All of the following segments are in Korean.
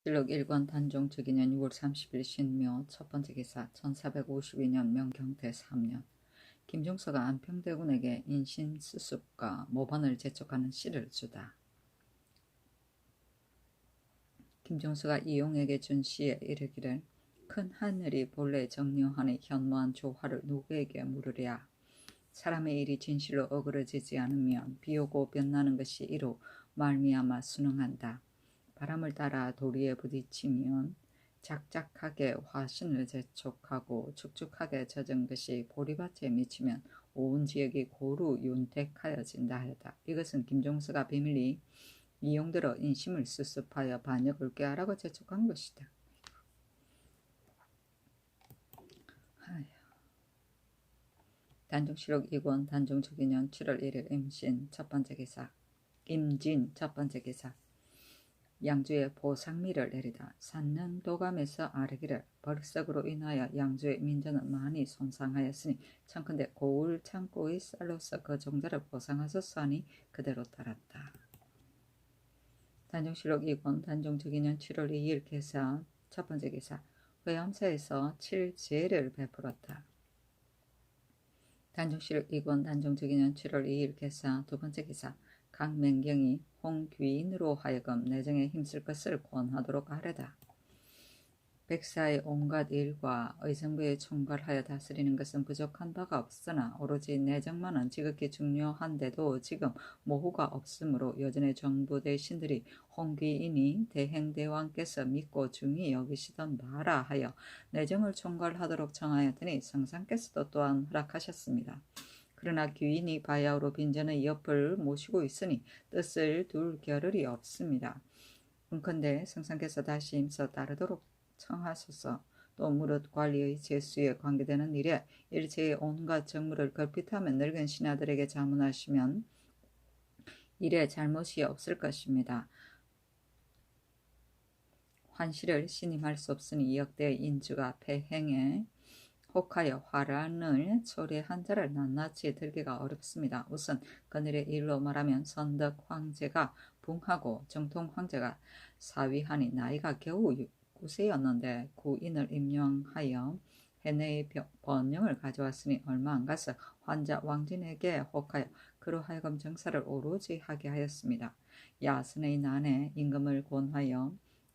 실록 1권 단종 즉위년 6월 30일 신묘 첫번째 기사 1452년 명경태 3년 김종서가 안평대군에게 인신수습과 모반을 재촉하는 시를 주다. 김종서가 이용에게 준 시에 이르기를 큰 하늘이 본래 정려하니 현무한 조화를 누구에게 물으랴. 사람의 일이 진실로 어그러지지 않으면 비오고 변나는 것이 이로 말미암아 순응한다. 바람을 따라 도리에 부딪히면 작작하게 화신을 재촉하고 축축하게 젖은 것이 보리밭에 미치면 온 지역이 고루 윤택하여진다 하였다. 이것은 김종서가 비밀리 이용들어 인심을 수습하여 반역을 꾀하라고 재촉한 것이다. 단종실록 2권 단종 즉위년 7월 1일 임신 첫번째 기사 임진 첫번째 기사 양주에 보상미를 내리다. 산능 도감에서 아르기를 벌석으로 인하여 양주의 민전은 많이 손상하였으니 청컨대 고을 창고의 쌀로서 그 종자를 보상하소서 하니 그대로 따랐다. 단종실록 2권 단종 즉위년 7월 2일 개사 첫번째 기사 회암사에서 7제를 베풀었다. 단종실록 2권 단종 즉위년 7월 2일 개사 두번째 기사 강맹경이 홍귀인으로 하여금 내정에 힘쓸 것을 권하도록 하려다. 백사의 온갖 일과 의정부에 총괄하여 다스리는 것은 부족한 바가 없으나 오로지 내정만은 지극히 중요한데도 지금 모후가 없으므로 여전의 정부 대신들이 홍귀인이 대행대왕께서 믿고 중히 여기시던 바라 하여 내정을 총괄하도록 정하였더니 성상께서도 또한 허락하셨습니다. 그러나 귀인이 바야흐로 빈전의 옆을 모시고 있으니 뜻을 둘 겨를이 없습니다. 은컨대 성상께서 다시 힘써 따르도록 청하소서. 또 무릇 관리의 제수에 관계되는 일에 일체의 온갖 정무를 걸핏하며 늙은 신하들에게 자문하시면 일에 잘못이 없을 것입니다. 환시를 신임할 수 없으니 역대의 인주가 폐행에 혹하여 화란을 초래한 자를 낱낱이 들기가 어렵습니다. 우선 그늘의 일로 말하면 선덕 황제가 붕하고 정통 황제가 사위하니 나이가 겨우 9세였는데 구인을 임명하여 해내의 번영을 가져왔으니 얼마 안 가서 환자 왕진에게 혹하여 그로 하여금 정사를 오로지 하게 하였습니다. 야선의 난에 임금을 권하여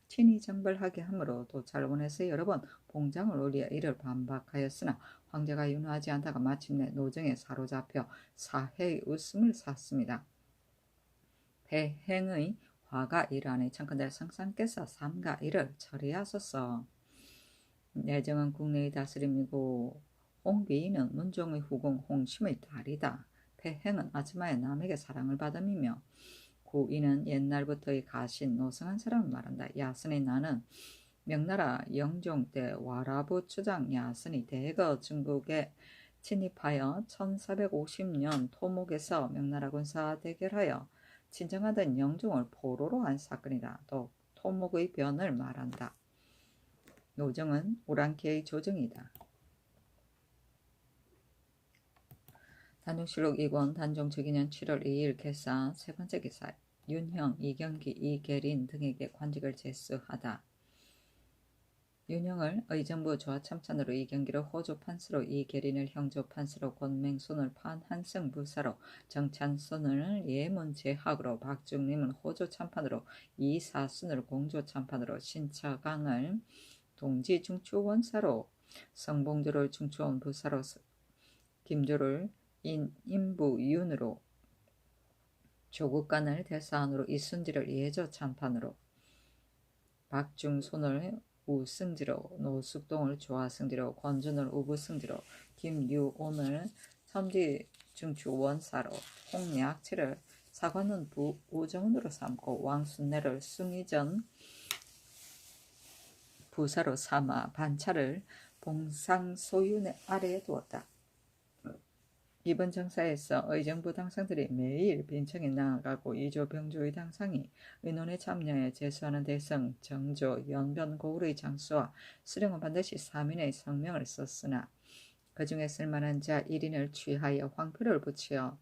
친히 정벌하게 하므로 도찰 원에서 여러 번 봉장을 올려 이를 반박하였으나 황제가 윤호하지 않다가 마침내 노정에 사로잡혀 사해의 웃음을 샀습니다. 배행의 화가 이르하니 청컨대 성상께서 삼가 이를 처리하소서. 내정은 국내의 다스림이고 홍귀인은 문종의 후궁 홍심의 딸이다. 배행은 아즈마의 남에게 사랑을 받음이며 구인은 옛날부터의 가신 노성한 사람을 말한다. 야선의 나는 명나라 영종 때 와라부 추장 야선이 대거 중국에 침입하여 1450년 토목에서 명나라 군사와 대결하여 진정하던 영종을 포로로 한 사건이다. 또 토목의 변을 말한다. 노정은 오랑캐의 조정이다. 단종실록 2권 단종 즉위년 7월 2일 개사 세번째 기사 윤형, 이경기, 이계린 등에게 관직을 제수하다. 윤형을 의정부 조하참찬으로, 이경기를 호조판수로, 이계린을 형조판수로, 권맹손을 판한승 부사로, 정찬손을 예문제학으로, 박중림은 호조참판으로, 이사순을 공조참판으로, 신처강을 동지중추원사로, 성봉조를 중추원 부사로, 김조를 인부윤으로, 조국간을 대사안으로, 이순지를 예조참판으로, 박중손을 우승지로, 노숙동을 조하승지로, 권준을 우부승지로, 김유온을 첨지중추원사로, 홍약치를 사관원 우정원으로 삼고 왕순례를 숭의전 부사로 삼아 반차를 봉상소윤 아래에 두었다. 이번 정사에서 의정부 당상들이 매일 빈청에 나아가고 이조 병조의 당상이 의논에 참여해 제수하는 대성, 정조, 연변 고을의 장수와 수령은 반드시 3인의 성명을 썼으나 그 중에 쓸만한 자 1인을 취하여 황표를 붙여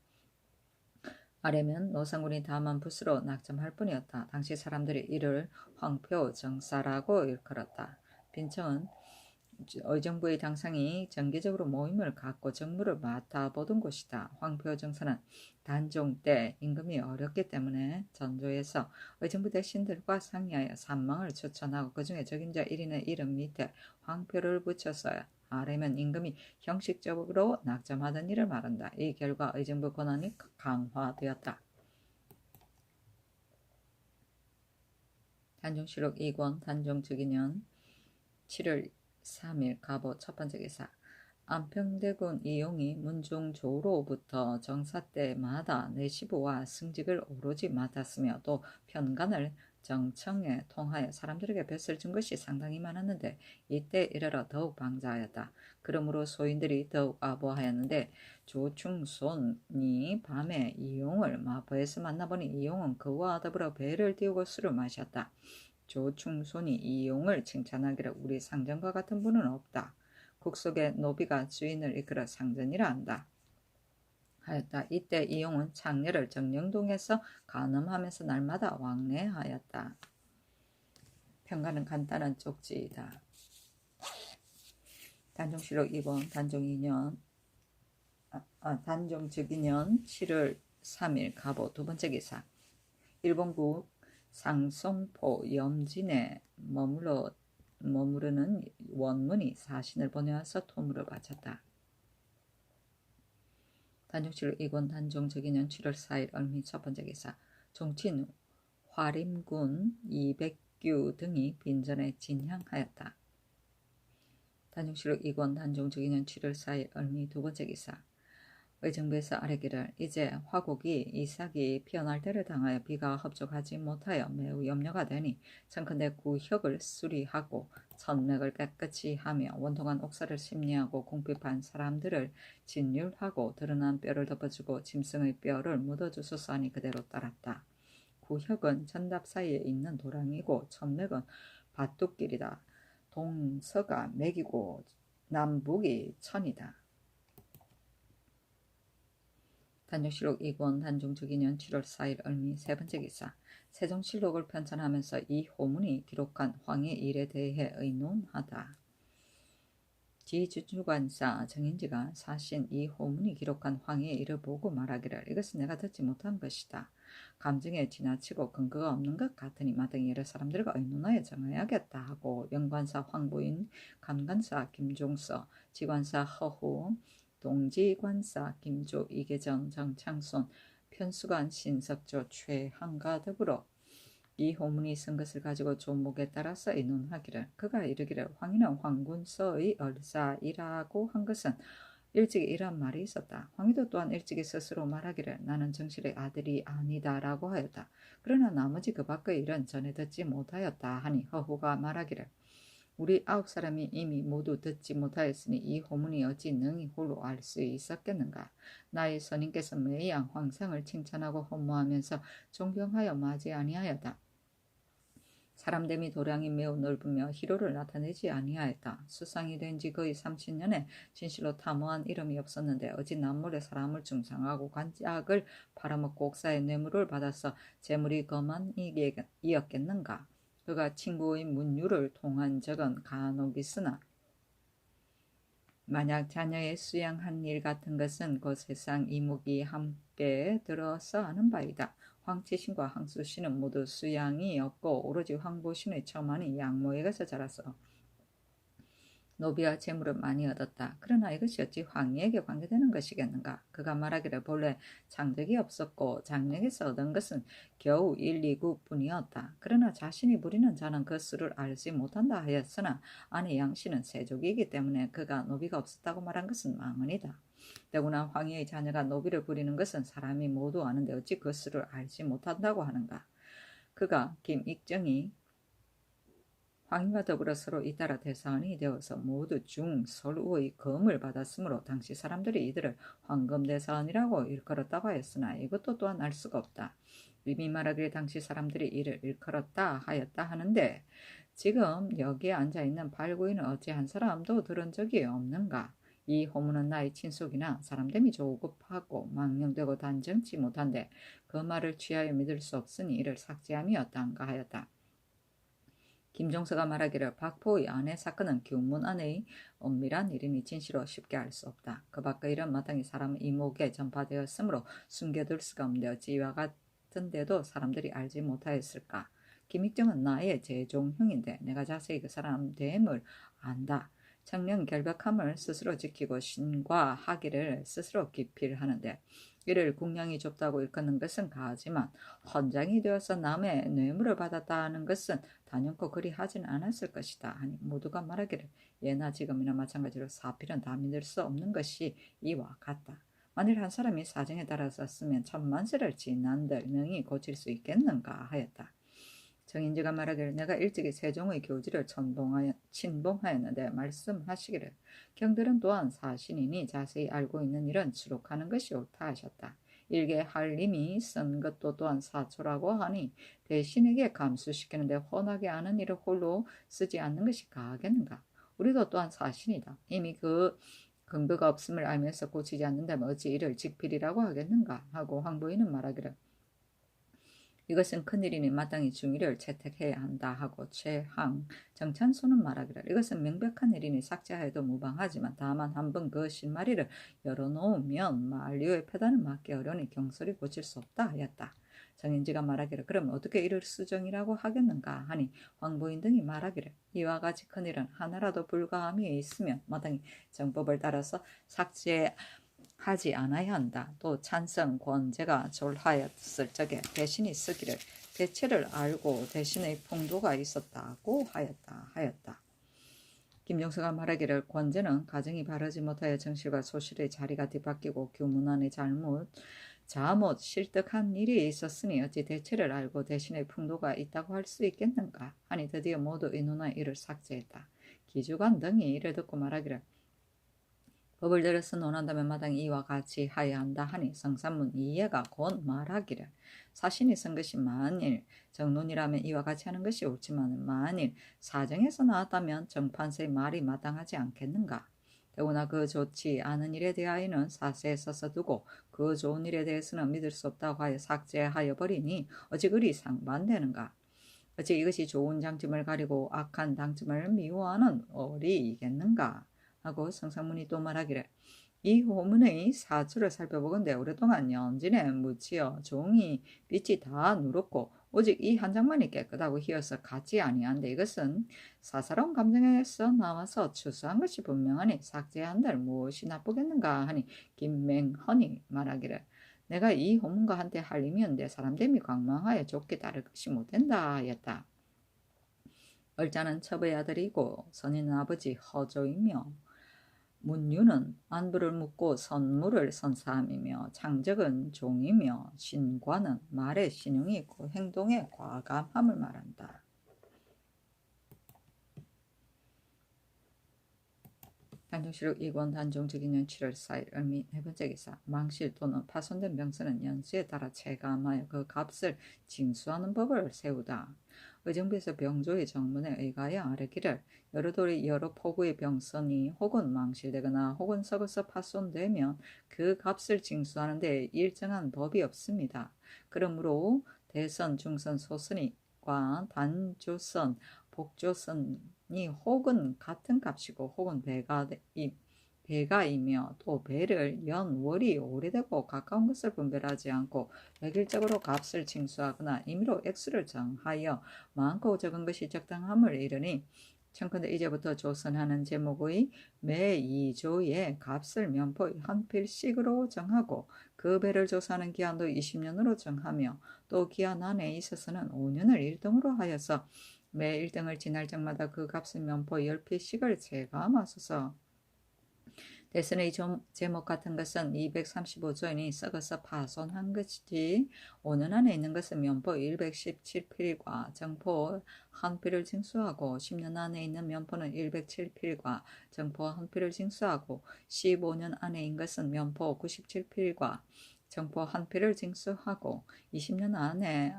아래면 노상군이 다만 붓으로 낙점할 뿐이었다. 당시 사람들이 이를 황표정사라고 일컬었다. 빈청은 의정부의 당상이 정기적으로 모임을 갖고 정무를 맡아보던 곳이다. 황표정사는 단종 때 임금이 어렵기 때문에 전조에서 의정부 대신들과 상의하여 산망을 추천하고 그중에 적임자 1인의 이름 밑에 황표를 붙여서 아래면 임금이 형식적으로 낙점하던 일을 말한다. 이 결과 의정부 권한이 강화되었다. 단종실록 2권 단종 즉위년 7월 3일 갑오 첫 번째 기사. 안평대군 이용이 문종조로부터 정사 때마다 내시부와 승직을 오로지 맡았으며 또 편관을 정청에 통하여 사람들에게 뱃을 준 것이 상당히 많았는데 이때 이르러 더욱 방자하였다. 그러므로 소인들이 더욱 아부하였는데 조충손이 밤에 이용을 마포에서 만나보니 이용은 그와 더불어 배를 띄우고 술을 마셨다. 조충손이 이용을 칭찬하기를 우리 상전과 같은 분은 없다. 국속의 노비가 주인을 이끌어 상전이라 한다. 하였다. 이때 이용은 창녀를 정령동에서 간음하면서 날마다 왕래하였다. 평가는 간단한 쪽지이다. 단종실록 2권 단종 2년 단종 즉위년 7월 3일 갑오 두 번째 기사. 일본국 상송포 염진에 머무르는 원문이 사신을 보내와서 토물을 바쳤다. 단종실록 2권 단종 즉위년 7월 4일 얼미 첫 번째 기사. 종친 화림군 200규 등이 빈전에 진향하였다. 단종실록 2권 단종 즉위년 7월 4일 얼미 두 번째 기사. 의정부에서 아뢰기를 이제 화곡이 이삭이 피어날 때를 당하여 비가 흡족하지 못하여 매우 염려가 되니 청컨대 구혁을 수리하고 천맥을 깨끗이 하며 원통한 옥사를 심리하고 궁핍한 사람들을 진율하고 드러난 뼈를 덮어주고 짐승의 뼈를 묻어주소서 하니 그대로 따랐다. 구혁은 전답 사이에 있는 도랑이고 천맥은 밭둑길이다. 동서가 맥이고 남북이 천이다. 단종실록 2권 단종 즉위년 7월 4일 얼미 세 번째 기사. 세종실록을 편찬하면서 이 호문이 기록한 황의 일에 대해 의논하다. 지주관사 정인지가 사신 이 호문이 기록한 황의 일을 보고 말하기를 이것은 내가 듣지 못한 것이다. 감정에 지나치고 근거가 없는 것 같으니 마땅히 여러 사람들과 의논하여 정해야겠다 하고 영관사 황부인, 감관사 김종서, 지관사 허후, 동지관사 김조, 이계정, 정창손, 편수관 신석조, 최한과 더불어 이 호문이 쓴 것을 가지고 조목에 따라서 의논하기를 그가 이르기를 황희는 황군서의 얼사이라고 한 것은 일찍이 이런 말이 있었다. 황희도 또한 일찍이 스스로 말하기를 나는 정실의 아들이 아니다라고 하였다. 그러나 나머지 그 밖의 일은 전에 듣지 못하였다 하니 허후가 말하기를 우리 9사람이 이미 모두 듣지 못하였으니 이 호문이 어찌 능히 홀로 알 수 있었겠는가. 나의 선인께서 매양 황상을 칭찬하고 헌모하면서 존경하여 맞이 아니하였다. 사람됨이 도량이 매우 넓으며 희로를 나타내지 아니하였다. 수상이 된 지 거의 30년에 진실로 탐호한 이름이 없었는데 어찌 남몰래 사람을 중상하고 관짝을 팔아먹고 옥사의 뇌물을 받아서 재물이 거만이었겠는가. 그가 친구의 문유를 통한 적은 간혹 있으나 만약 자녀의 수양한 일 같은 것은 그 세상 이목이 함께 들어서 하는 바이다. 황치신과 황수신은 모두 수양이 없고 오로지 황보신의 처만이 양모에게서 자라서 노비와 재물을 많이 얻었다. 그러나 이것이 어찌 황희에게 관계되는 것이겠는가. 그가 말하기를 본래 장덕이 없었고 장령에서 얻은 것은 겨우 1, 2구뿐이었다. 그러나 자신이 부리는 자는 그 수를 알지 못한다 하였으나 아내 양씨는 세족이기 때문에 그가 노비가 없었다고 말한 것은 망언이다. 더구나 황희의 자녀가 노비를 부리는 것은 사람이 모두 아는데 어찌 그 수를 알지 못한다고 하는가. 그가 김익정이 황희와 더불어 서로 잇따라 대사원이 되어서 모두 중설우의 검을 받았으므로 당시 사람들이 이들을 황검대사원이라고 일컬었다고 하였으나 이것도 또한 알 수가 없다. 이미 말하기를 당시 사람들이 이를 일컬었다 하였다 하는데 지금 여기에 앉아있는 발구인은 어찌 한 사람도 들은 적이 없는가. 이 호문은 나의 친속이나 사람됨이 조급하고 망령되고 단정치 못한데 그 말을 취하여 믿을 수 없으니 이를 삭제함이었다한가 하였다. 김종서가 말하기를 박포의 아내 사건은 규문 안의 엄밀한 일이니 진실로 쉽게 알 수 없다. 그 밖의 일은 마땅히 사람의 이목에 전파되었으므로 숨겨둘 수가 없는데 어찌 이와 같은데도 사람들이 알지 못하였을까. 김익정은 나의 제종형인데 내가 자세히 그 사람 됨을 안다. 청령 결백함을 스스로 지키고 신과하기를 스스로 기필하는데 이를 궁량이 좁다고 일컫는 것은 가하지만 헌장이 되어서 남의 뇌물을 받았다는 것은 단연코 그리 하진 않았을 것이다 하니 모두가 말하기를 예나 지금이나 마찬가지로 사필은 다 믿을 수 없는 것이 이와 같다. 만일 한 사람이 사정에 따라서 쓰면 천만세를 지난들 능히 고칠 수 있겠는가 하였다. 정인지가 말하기를 내가 일찍이 세종의 교지를 친봉하였는데 말씀하시기를 경들은 또한 사신이니 자세히 알고 있는 일은 수록하는 것이 옳다 하셨다. 일개 한림이 쓴 것도 또한 사초라고 하니 대신에게 감수시키는데 훤하게 아는 일을 홀로 쓰지 않는 것이 가하겠는가. 우리도 또한 사신이다. 이미 그 근거가 없음을 알면서 고치지 않는다면 어찌 이를 직필이라고 하겠는가 하고 황부인은 말하기를 이것은 큰일이니 마땅히 중의를 채택해야 한다 하고 최항 정찬소는 말하기를 이것은 명백한 일이니 삭제하여도 무방하지만 다만 한번 그 실마리를 열어놓으면 만류의 패단을 막기 어려우니 경솔히 고칠 수 없다 하였다. 정인지가 말하기를 그럼 어떻게 이를 수정이라고 하겠는가 하니 황부인 등이 말하기를 이와 같이 큰일은 하나라도 불가함이 있으면 마땅히 정법을 따라서 삭제하지 않아야 한다. 또 찬성 권제가 졸하였을 적에 대신이 쓰기를 대체를 알고 대신의 풍도가 있었다고 하였다. 김종서가 말하기를 권제는 가정이 바르지 못하여 정실과 소실의 자리가 뒤바뀌고 규문안의 잘못 실득한 일이 있었으니 어찌 대체를 알고 대신의 풍도가 있다고 할 수 있겠는가 하니 드디어 모두 의논하여 이를 삭제했다. 기주관 등이 이를 듣고 말하기를 법을 들여서 논한다면 마땅히 이와 같이 하여야 한다 하니 성산문 이해가 곧 말하기를 사신이 쓴 것이 만일 정론이라면 이와 같이 하는 것이 옳지만 만일 사정에서 나왔다면 정판세의 말이 마땅하지 않겠는가. 더구나 그 좋지 않은 일에 대하여는 사세에 써서 두고 그 좋은 일에 대해서는 믿을 수 없다고 하여 삭제하여 버리니 어찌 그리 상반되는가. 어찌 이것이 좋은 장점을 가리고 악한 장점을 미워하는 어리이겠는가 하고 성상문이 또 말하기를 이 호문의 사주를 살펴보건대 오랫동안 연진에 묻히어 종이 빛이 다 누렇고 오직 이 한 장만이 깨끗하고 희어서 같지 아니한데 이것은 사사로운 감정에서 나와서 추수한 것이 분명하니 삭제한들 무엇이 나쁘겠는가 하니 김맹헌이 말하기를 내가 이 호문과 한때 할림이었는데 사람됨이 광망하여 좋게 따를 것이 못된다 하였다. 얼자는 첩의 아들이고 선인은 아버지 허조이며 문유는 안부를 묻고 선무를 선사함이며 창적은 종이며 신과는 말에 신용이 있고 행동에 과감함을 말한다. 단종실록 2권 단종 즉위년 7월 4일 을미 네 번째 기사 망실 또는 파손된 병선은 연수에 따라 체감하여 그 값을 징수하는 법을 세우다. 의정부에서 병조의 정문에 의가하여 아뢰기를 여러 돌이 여러 포구의 병선이 혹은 망실되거나 혹은 썩어서 파손되면 그 값을 징수하는 데 일정한 법이 없습니다. 그러므로 대선, 중선, 소선과 단조선, 복조선이 혹은 같은 값이고 혹은 배가이며 또 배를 월이 오래되고 가까운 것을 분별하지 않고 획일적으로 값을 징수하거나 임의로 액수를 정하여 많고 적은 것이 적당함을 이르니 청컨대 이제부터 조선하는 제목의 매 2조의 값을 면포 한 필씩으로 정하고 그 배를 조사하는 기한도 20년으로 정하며 또 기한 안에 있어서는 5년을 1등으로 하여서 매 1등을 지날 적마다 그 값을 면포 10필씩을 제감하소서. 대선의 제목 같은 것은 235조인이 썩어서 파손한 것이지 5년 안에 있는 것은 면포 117필과 정포 한 필을 징수하고 10년 안에 있는 면포는 107필과 정포 한 필을 징수하고 15년 안에 있는 것은 면포 97필과 정포 한 필을 징수하고 20년 안에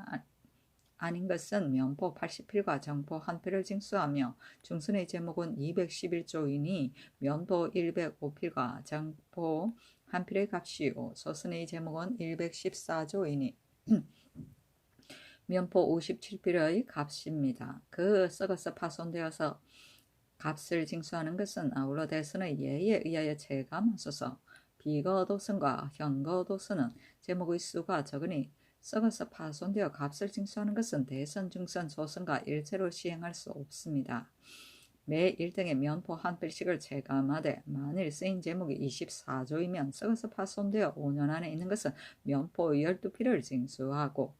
아닌 것은 면포 80필과 정포 1필을 징수하며 중선의 제목은 211조이니 면포 105필과 정포 1필의 값이요 소선의 제목은 114조이니 면포 57필의 값입니다. 그 썩어서 파손되어서 값을 징수하는 것은 아울러 대선의 예에 의하여 체감하소서. 비거도선과 현거도선은 제목의 수가 적으니 썩어서 파손되어 값을 징수하는 것은 대선, 중선, 조선과 일체로 시행할 수 없습니다. 매 1등의 면포 한 필씩을 체감하되 만일 쓰인 제목이 24조이면 썩어서 파손되어 5년 안에 있는 것은 면포 12필을 징수하고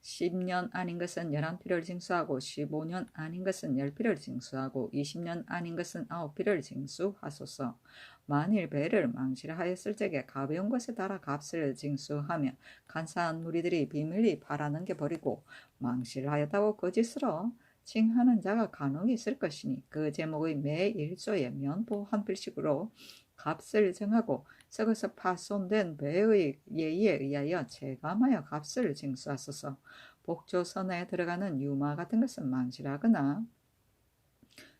10년 아닌 것은 11필을 징수하고 15년 아닌 것은 10필을 징수하고 20년 아닌 것은 9필을 징수하소서. 만일 배를 망실하였을 적에 가벼운 것에 따라 값을 징수하며 간사한 무리들이 비밀리 팔아넘겨버리고 망실하였다고 거짓으로 칭하는 자가 간혹 있을 것이니 그 제목의 매 1조에 면포 한 필씩으로 값을 정하고 썩어서 파손된 배의 예의에 의하여 체감하여 값을 징수하소서. 복조선에 들어가는 유마 같은 것은 망실하거나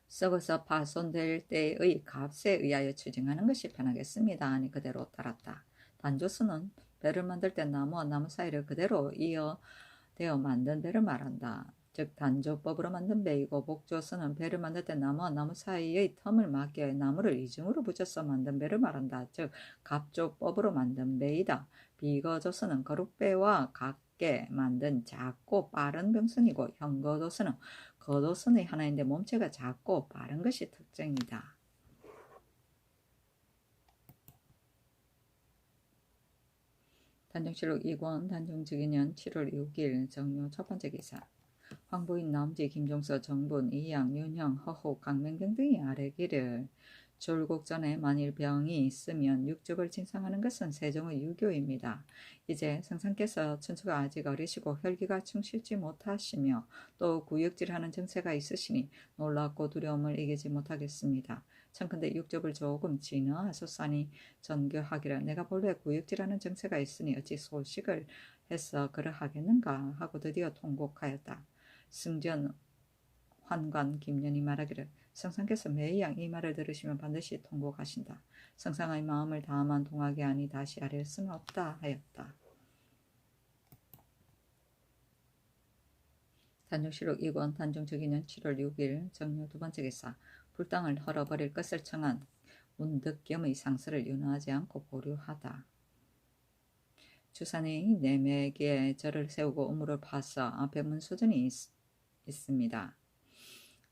썩어서 파손될 때의 값에 의하여 추징하는 것이 편하겠습니다. 아니 그대로 따랐다. 단조선은 배를 만들 때 나무와 나무 사이를 그대로 이어대어 만든 배를 말한다. 즉 단조법으로 만든 배이고 복조선은 배를 만들 때 나무와 나무 사이의 텀을 막기 위해 나무를 이중으로 붙여서 만든 배를 말한다. 즉 갑조법으로 만든 배이다. 비거조선은 거룩배와 같게 만든 작고 빠른 병선이고 현거조선은 거도선의 하나인데 몸체가 작고 빠른 것이 특징이다. 단정실록 2권 단정직인년 7월 6일 정묘 첫 번째 기사. 황보인 남지 김종서 정분 이양 윤형 허호 강맹경 등이 아뢰기를 졸곡 전에 만일 병이 있으면 육족을 징상하는 것은 세종의 유교입니다. 이제 성상께서 춘추가 아직 어리시고 혈기가 충실지 못하시며 또 구역질하는 정체가 있으시니 놀랍고 두려움을 이기지 못하겠습니다. 청컨대 육족을 조금 진화하소서니 전교하기를 내가 본래 구역질하는 정체가 있으니 어찌 소식을 해서 그러하겠는가 하고 드디어 통곡하였다. 승전 환관 김년이 말하기를 성상께서 매양 이 말을 들으시면 반드시 통곡하신다. 성상의 마음을 다만 동하게 하니 다시 아랠 수는 없다 하였다. 단정실록 2권 단정적인년 7월 6일 정묘 두 번째 기사. 불당을 헐어버릴 것을 청한 문득겸의 상서를 윤호하지 않고 보류하다. 주산이 내맥에 절을 세우고 우물을 파서 앞에 문수전이 있습니다.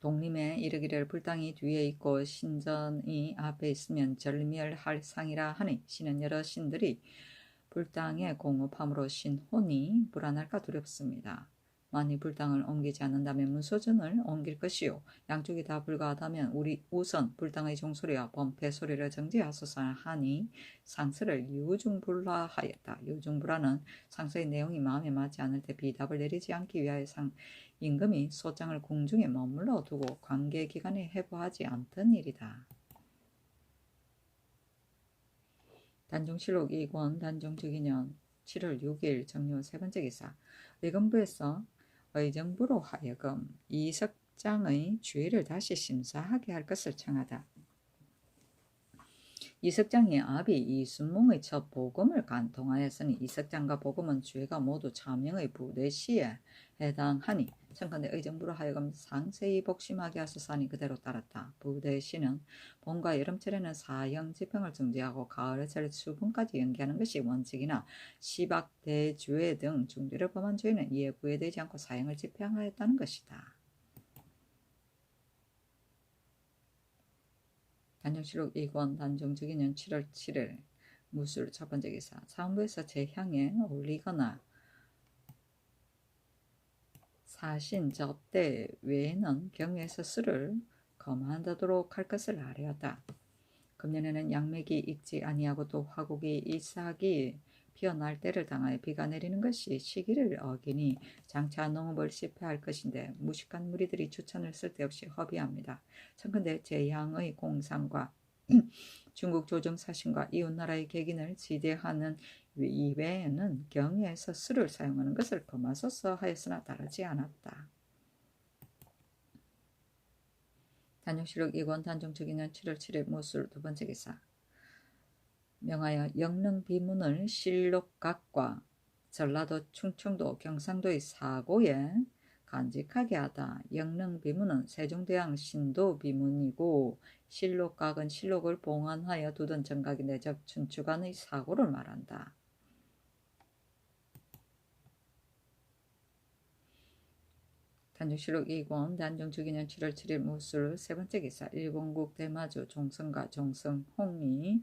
독림에 이르기를 불당이 뒤에 있고 신전이 앞에 있으면 절멸할 상이라 하니 신은 여러 신들이 불당에 공업함으로 신혼이 불안할까 두렵습니다. 만일 불당을 옮기지 않는다면 문소전을 옮길 것이요 양쪽이 다 불가하다면 우리 우선 불당의 종소리와 범패 소리를 정지하소서 하니 상서를 유중불화하였다. 유중불화는 상서의 내용이 마음에 맞지 않을 때 비답을 내리지 않기 위하여 임금이 소장을 궁중에 머물러 두고 관계 기간에 해부하지 않던 일이다. 단종실록 2권 단종적인년 7월 6일 정묘 세 번째 기사. 의검부에서 의정부로 하여금 이석장의 주의를 다시 심사하게 할 것을 청하다. 이석장이 아비 이순몽의 첫 복음을 간통하였으니 이석장과 복음은 죄가 모두 차명의 부대시에 해당하니 청컨대 의정부로 하여금 상세히 복심하게 하소서니 그대로 따랐다. 부대시는 봄과 여름철에는 사형 집행을 중지하고 가을철 수분까지 연기하는 것이 원칙이나 시박, 대주회 등 중죄를 범한 죄는 이에 구애되지 않고 사형을 집행하였다는 것이다. 단정실록 2권 단정적인년 7월 7일 무술 첫 번째 기사. 사원부에서 제향에 올리거나 사신 접대 외에는 경외에서 술을 거만하도록 할 것을 아뢰었다. 금년에는 양맥이 익지 아니하고 또 화곡이 이삭이 피어날 때를 당하여 비가 내리는 것이 시기를 어기니 장차 농업을 실패할 것인데 무식한 무리들이 추천을 쓸데없이 허비합니다. 청컨대 제향의 공상과 중국 조정사신과 이웃나라의 객인을 지대하는 이외에는 경에서 수를 사용하는 것을 금하소서 하였으나 다르지 않았다. 단정실록 2권 단정적이년 7월 7일 무술 두 번째 기사. 명하여 영릉 비문을 실록각과 전라도 충청도 경상도의 사고에 간직하게 하다. 영릉 비문은 세종대왕 신도 비문이고 실록각은 실록을 봉안하여 두던 정각이 내적 춘추관의 사고를 말한다. 단정실록 2권 단정주기년 7월 7일 무술 세 번째 기사. 일본국 대마주 종성가 종성홍이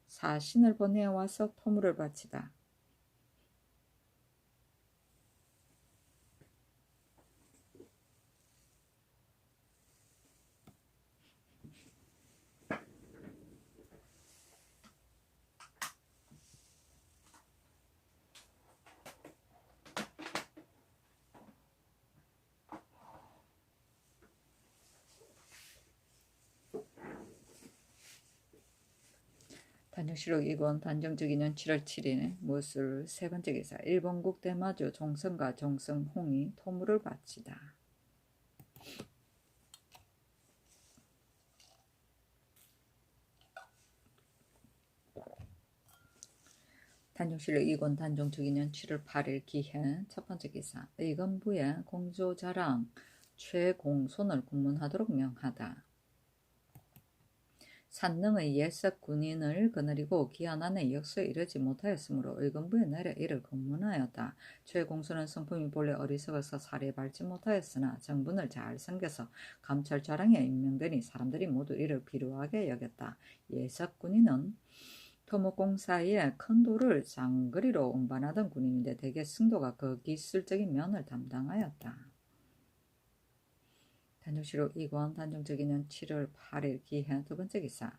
사신을 보내와서 토물을 바치다. 단정실록 2권 단정주기년 7월 7일 무술 세 번째 기사. 일본국 대마주 종성가 종성홍이 토물을 바치다. 단정실록 2권 단정주기년 7월 8일 기해 첫 번째 기사. 의건부에 공조자랑 최공손을 공문하도록 명하다. 산능의 예석 군인을 거느리고 기한 안에 역수에 이르지 못하였으므로 의건부에 내려 이를 공문하였다. 최공손은 성품이 본래 어리석어서 사리에 밟지 못하였으나 정분을 잘 섬겨서 감찰좌랑에 임명되니 사람들이 모두 이를 비루하게 여겼다. 예석 군인은 토목공사에 큰 돌을 장거리로 운반하던 군인인데 대개 승도가 그 기술적인 면을 담당하였다. 단정실록 2권 단정적이년 7월 8일 기해 두 번째 기사.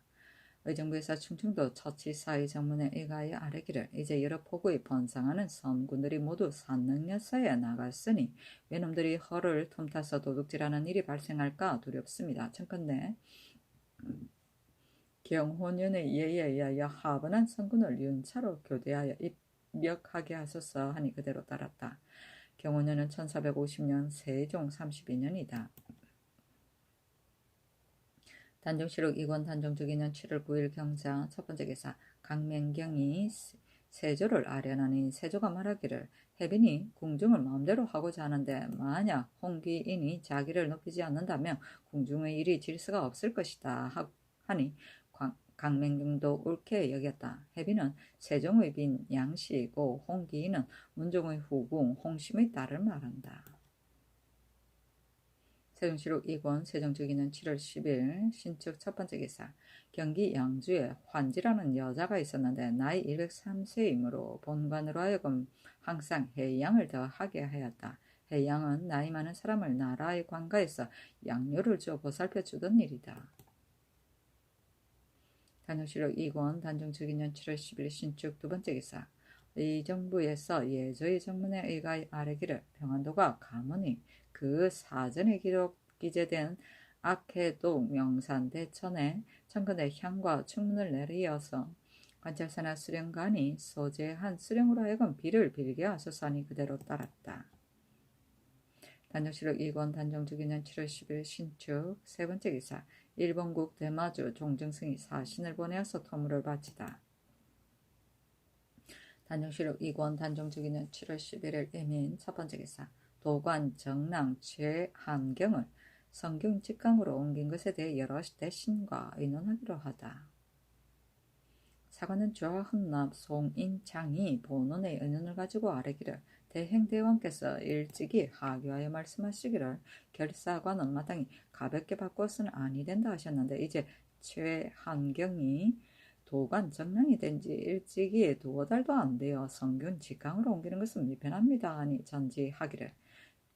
의정부에서 충청도 처치사의 정문에 일가에 아뢰기를 이제 여러 포구에 번상하는 선군들이 모두 산능여사에 나갔으니 외놈들이 허를 틈타서 도둑질하는 일이 발생할까 두렵습니다. 청컨대 경호년의 예에 의하여 하번한 선군을 윤차로 교대하여 입력하게 하소서 하니 그대로 따랐다. 경호년은 1450년 세종 32년이다. 단정실록 2권 단정주기년 7월 9일 경자 첫 번째 기사. 강맹경이 세조를 아련하니 세조가 말하기를 해빈이 궁중을 마음대로 하고자 하는데 만약 홍귀인이 자기를 높이지 않는다면 궁중의 일이 질서가 없을 것이다 하니 강맹경도 옳게 여겼다. 해빈은 세종의 빈 양씨이고 홍귀인은 문종의 후궁 홍심의 딸을 말한다. 세종실록 2권 세종주기년 7월 10일 신축 첫 번째 기사. 경기 양주에 환지라는 여자가 있었는데 나이 103세이므로 본관으로 하여금 항상 해양을 더하게 하였다. 해양은 나이 많은 사람을 나라의 관가에서 양료를 주어 보살펴 주던 일이다. 단정실록 2권 단정주기년 7월 10일 신축 두 번째 기사. 의정부에서 예조의 정문에 의가 아뢰기를 평안도가 가문이 그 사전에 기재된 악해도 명산 대천에 청근의 향과 충문을 내리어서 관찰사나 수령관이 소재한 수령으로 하여금 비를 빌게 하소서 하니 그대로 따랐다. 단정실록 2권 단정주기년 7월 10일 신축 세 번째 기사. 일본국 대마주 종정승이 사신을 보내어서 토물을 바치다. 단정실록 2권 단정주기년 7월 11일 임인 첫 번째 기사. 도관 정랑 최한경을 성균 직강으로 옮긴 것에 대해 여러 대신과 의논하기로 하다. 사관은 좌헌납 송인창이 본원의 의논을 가지고 아뢰기를 대행대왕께서 일찍이 하교하여 말씀하시기를 결사관은 마땅히 가볍게 바꾸어서는 아니 된다 하셨는데 이제 최한경이 도관 정랑이 된 지 일찍이 2달도 안 되어 성균 직강으로 옮기는 것은 미편합니다 하니 전지하기를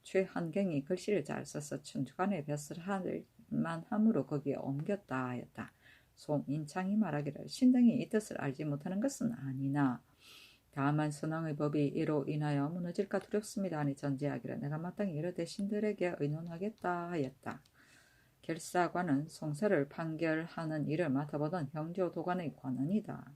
최한경이 글씨를 잘 써서 춘추관에 벼슬 할만 함으로 거기에 옮겼다 하였다. 송인창이 말하기를 신등이 이 뜻을 알지 못하는 것은 아니나 다만 선왕의 법이 이로 인하여 무너질까 두렵습니다 하니 전지하기를 내가 마땅히 여러 대신들에게 의논하겠다 하였다. 결사관은 송사를 판결하는 일을 맡아보던 형조도관의 관원이다.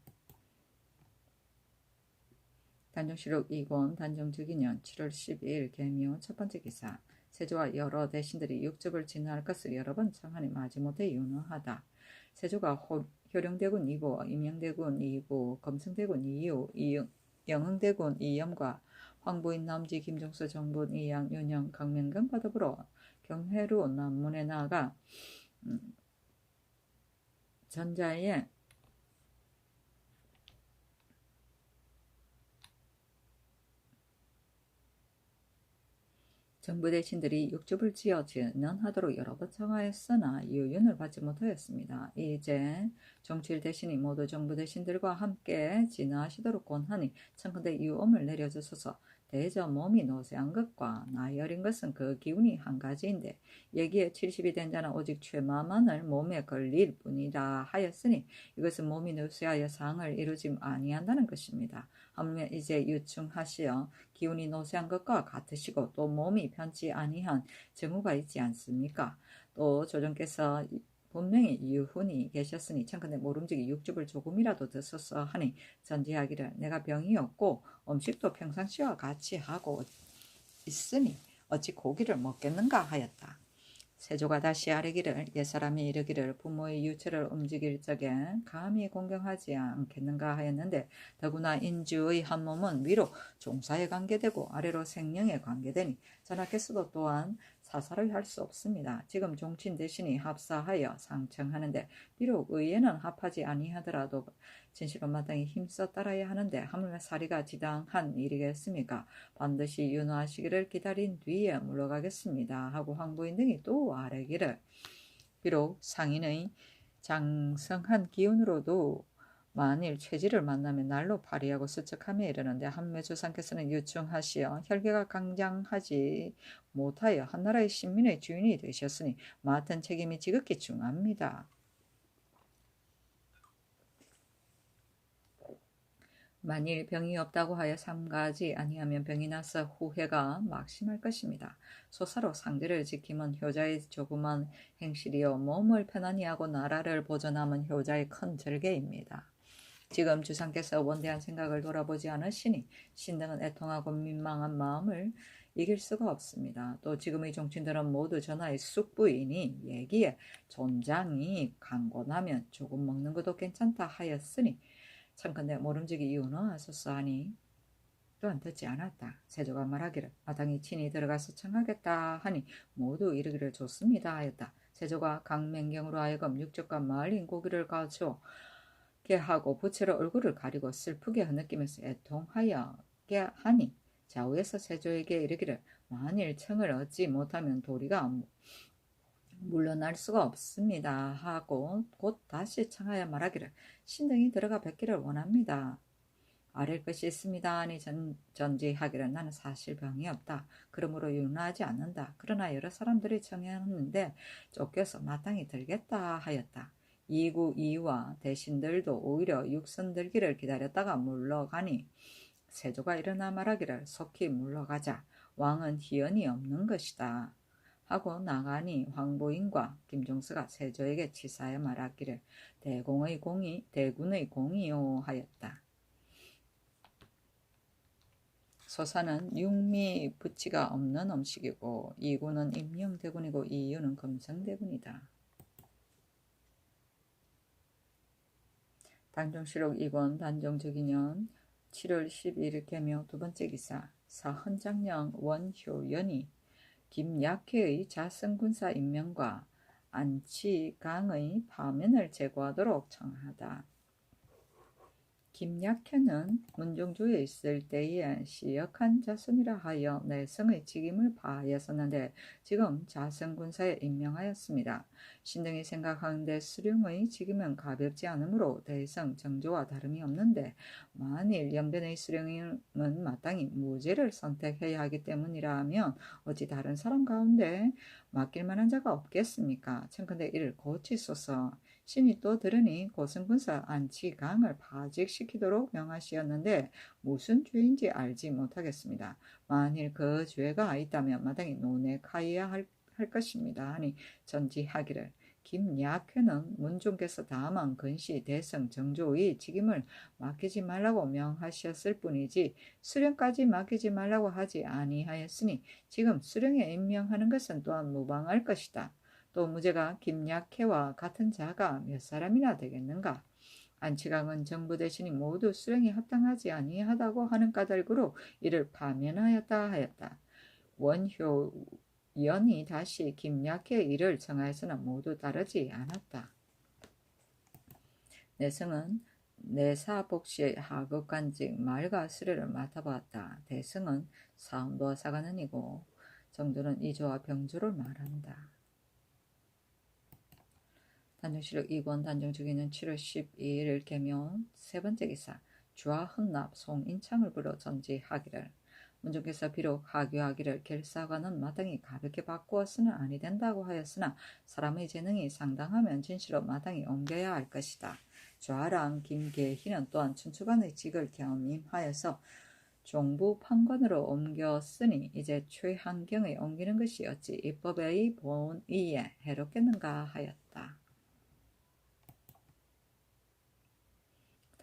단정시록 2권 단정특위년 7월 12일 개묘 첫 번째 기사. 세조와 여러 대신들이 육즙을 진화할 것을 여러 번 청하니 마지못해 윤허하다. 세조가 효령대군 2보, 임영대군 2부, 검승대군 2유, 영흥대군 2염과 황부인 남지 김종서 정분 2양 윤영 강명경과 더불어 경회로 남문에 나아가 전자에 정부 대신들이 육즙을 지어 진언하도록 여러 번 청하였으나 유윤을 받지 못하였습니다. 이제 정치일 대신이 모두 정부 대신들과 함께 진화하시도록 권하니 청컨대 유엄을 내려주소서. 대저 몸이 노쇠한 것과 나이 어린 것은 그 기운이 한 가지인데 여기에 70이 된 자는 오직 최마만을 몸에 걸릴 뿐이라 하였으니 이것은 몸이 노쇠하여 상을 이루지 아니한다는 것입니다. 하물며 이제 유충하시어 기운이 노쇠한 것과 같으시고 또 몸이 편치 아니한 증후가 있지 않습니까? 또 조정께서 분명히 유훈이 계셨으니 청컨대 모름지기 육즙을 조금이라도 드소서 하니 전지하기를 내가 병이 없고 음식도 평상시와 같이 하고 있으니 어찌 고기를 먹겠는가 하였다. 세조가 다시 아뢰기를 옛사람이 이르기를 부모의 유체를 움직일 적에 감히 공경하지 않겠는가 하였는데 더구나 인주의 한 몸은 위로 종사에 관계되고 아래로 생명에 관계되니 전하께서도 또한 사사를 할 수 없습니다. 지금 종친 대신이 합사하여 상청하는데 비록 의에는 합하지 아니하더라도 진실은 마땅히 힘써 따라야 하는데 하물며 사리가 지당한 일이겠습니까? 반드시 윤호하시기를 기다린 뒤에 물러가겠습니다. 하고 황부인 등이 또 아뢰기를 비록 상인의 장성한 기운으로도 만일 체질을 만나면 날로 발휘하고 수척함에 이르는데 한매조상께서는 유충하시어 혈계가 강장하지 못하여 한나라의 신민의 주인이 되셨으니 맡은 책임이 지극히 중합니다. 만일 병이 없다고 하여 삼가지 아니하면 병이 나서 후회가 막심할 것입니다. 소사로 상대를 지키면 효자의 조그만 행실이요 몸을 편안히 하고 나라를 보존하면 효자의 큰 절개입니다. 지금 주상께서 원대한 생각을 돌아보지 않으시니 신등은 애통하고 민망한 마음을 이길 수가 없습니다. 또 지금의 종친들은 모두 전하의 숙부이니 얘기에 존장이 강권하면 조금 먹는 것도 괜찮다 하였으니 청컨대 모름지기 윤허하소서 하니 또한 듣지 않았다. 세조가 말하기를 마땅히 친히 들어가서 청하겠다 하니 모두 이르기를 좋습니다 하였다. 세조가 강맹경으로 하여금 육즙과 말린 고기를 가져게 하고 부채로 얼굴을 가리고 슬프게 흐느끼면서 애통하여게 하니 좌우에서 세조에게 이르기를 만일 청을 얻지 못하면 도리가 물러날 수가 없습니다 하고 곧 다시 청하여 말하기를 신등이 들어가 뵙기를 원합니다. 아랠 것이 있습니다 하니 전지하기를 나는 사실 병이 없다. 그러므로 윤호하지 않는다. 그러나 여러 사람들이 청했는데 쫓겨서 마땅히 들겠다 하였다. 이구이와 대신들도 오히려 육선 들기를 기다렸다가 물러가니 세조가 일어나 말하기를 속히 물러가자. 왕은 희연이 없는 것이다. 하고 나가니 황보인과 김종서가 세조에게 치사하여 말하기를 대군의 공이요 하였다. 소사는 육미 부치가 없는 음식이고 이구는 임영대군이고 이유는 금성대군이다. 단정시록 2권 단정적인년 7월 12일 개묘 두 번째 기사. 사헌장령 원효연이 김약회의 자성군사 임명과 안치강의 파면을 제거하도록 청하다. 김약회는 문종조에 있을 때에 시역한 자손이라 하여 내성의 직임을 파하였었는데 지금 자성군사에 임명하였습니다. 신등이 생각하는데 수령의 직임은 가볍지 않으므로 대성 정조와 다름이 없는데 만일 연변의 수령은 마땅히 무죄를 선택해야 하기 때문이라 하면 어찌 다른 사람 가운데 맡길 만한 자가 없겠습니까? 청컨대 이를 고치소서. 신이 또 들으니 고승군사 안치강을 파직시키도록 명하시었는데 무슨 죄인지 알지 못하겠습니다. 만일 그 죄가 있다면 마땅히 논핵하여야 할 것입니다 하니 전지하기를 김약회는 문종께서 다만 근시 대성 정조의 직임을 맡기지 말라고 명하셨을 뿐이지 수령까지 맡기지 말라고 하지 아니하였으니 지금 수령에 임명하는 것은 또한 무방할 것이다. 또 무죄가 김약회와 같은 자가 몇 사람이나 되겠는가? 안치강은 정부 대신이 모두 수령에 합당하지 아니하다고 하는 까닭으로 이를 파면하였다 하였다. 원효연이 다시 김약회의 일을 청하였으나 모두 따르지 않았다. 내성은 내사복시 하급관직 말과 수레를 맡아보았다. 대성은 사음도와 사관은 이고 정조는 이조와 병조를 말한다. 단정시력 2권 단정주기는 7월 12일 개묘 세 번째 기사 주와 헌납 송인창을 불러 전지하기를 문종께서 비록 하교하기를 결사관은 마땅히 가볍게 바꾸어서는 아니 된다고 하였으나 사람의 재능이 상당하면 진시로 마땅히 옮겨야 할 것이다. 주하랑 김계희는 또한 춘추관의 직을 겸임하여서 종부 판관으로 옮겼으니 이제 최한경의 옮기는 것이 어찌 입법의 본의에 해롭겠는가 하였다.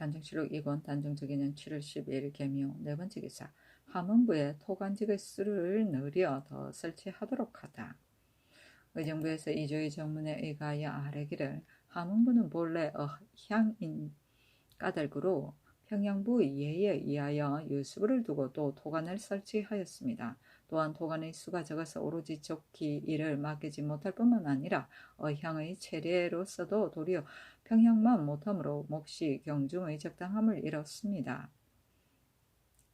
단정시록 2권 단정적이는 7월 12일 개묘 네 번째 기사 함흥부에 토관직의 수를 늘려 더 설치하도록 하다. 의정부에서 이조의 정문에 의하여 아뢰기를 함흥부는 본래 향인 까닭으로 평양부 예에 의하여 유수부를 두고 또 토관을 설치하였습니다. 또한 토관의 수가 적어서 오로지 좋기 일을 맡기지 못할 뿐만 아니라 어향의 체례로서도 도리어 평양만 못하므로 몫이 경중의 적당함을 잃었습니다.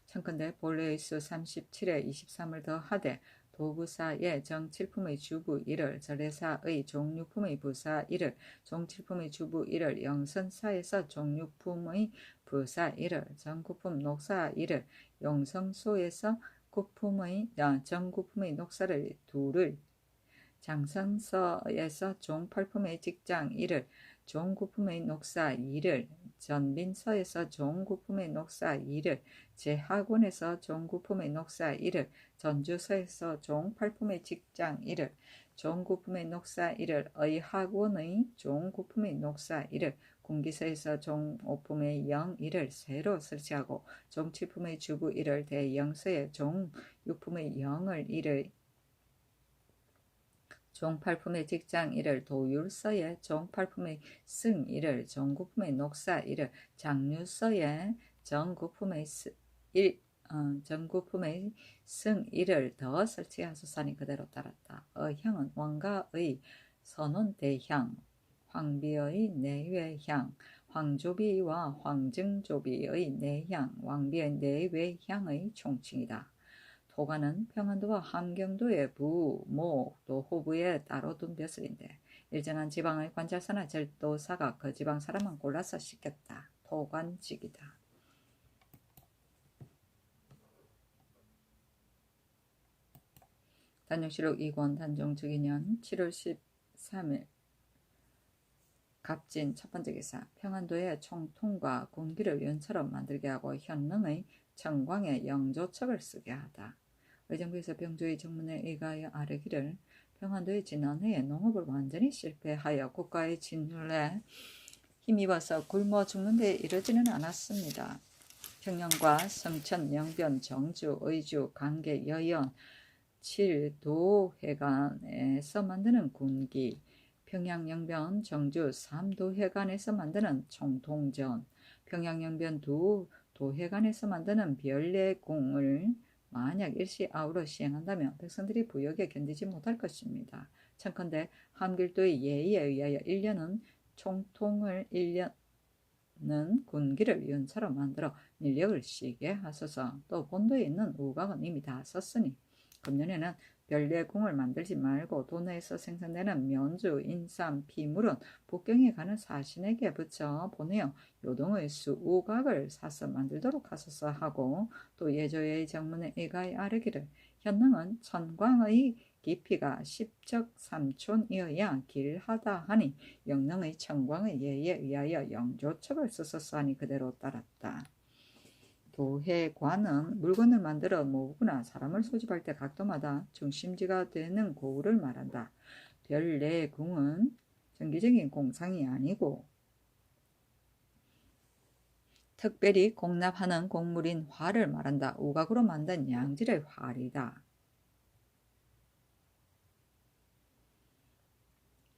청컨대 본래의 수 37에 23을 더하되 도부사의 정칠품의 주부 1을 절례사의 종육품의 부사 1을 종칠품의 주부 1을 영선사에서 종육품의 부사 1을 정구품 녹사 1을 용성소에서 정구품의 녹사를 2를 장선서에서 종팔품의 직장 1을 종구품의 녹사 2를 전빈서에서 종구품의 녹사 2를 제학원에서 종구품의 녹사 1을 전주서에서 종팔품의 직장 1을 종구품의 녹사 1을 의학원의 종구품의 녹사 1을 군기서에서 종오품의 영 1을 새로 설치하고 종칠품의 주부 1을 대영서에 종육품의 영을 1을 종팔품의 직장 1을 도율서에 종팔품의 승 1을 정구품의 녹사 1을 장류서에 정구품의 승 1을 더 설치하소서니 그대로 따랐다. 어향은 왕가의 선원대향, 황비의 내외향, 황조비와 황증조비의 내향, 왕비의 내외향의 총칭이다. 토관은 평안도와 함경도의 부, 목, 또 호부에 따로 둔 벼슬인데 일정한 지방의 관찰사나 절도사가 그 지방 사람만 골라서 시켰다. 토관직이다. 단정시록 2권 단정주기년 7월 13일 갑진 첫 번째 기사 평안도의 총통과 군기를 연처럼 만들게 하고 현능의 청광에 영조척을 쓰게 하다. 의정부에서 병조의 정문에 의하여 아뢰기를 평안도의 지난해에 농업을 완전히 실패하여 국가의 진hul에 힘입어서 굶어 죽는 데 이르지는 않았습니다. 평양과 성천, 영변, 정주, 의주, 강계, 여연, 칠도회관에서 만드는 군기, 평양, 영변, 정주 3도회관에서 만드는 총통전, 평양, 영변 2도회관에서 만드는 별례궁을 만약 일시 아우러 시행한다면 백성들이 부역에 견디지 못할 것입니다. 청컨대 함길도의 예의에 의하여 1년은 총통을 1년은 군기를 연차로 만들어 인력을 쉬게 하소서. 또 본도에 있는 우각은 이미 다 썼으니 금년에는 별례궁을 만들지 말고 도내에서 생산되는 면주, 인삼, 피물은 북경에 가는 사신에게 붙여 보내어 요동의 수우각을 사서 만들도록 하소서 하고 또 예조의 정문에 의가에 아뢰기를 현능은 천광의 깊이가 10척 3촌이어야 길하다 하니 영능의 천광의 예에 의하여 영조척을 쓰소서 하니 그대로 따랐다. 도해관은 물건을 만들어 모으거나 사람을 소집할 때 각도마다 중심지가 되는 고을을 말한다. 별내궁은 정기적인 공상이 아니고 특별히 공납하는 곡물인 활을 말한다. 우각으로 만든 양질의 활이다.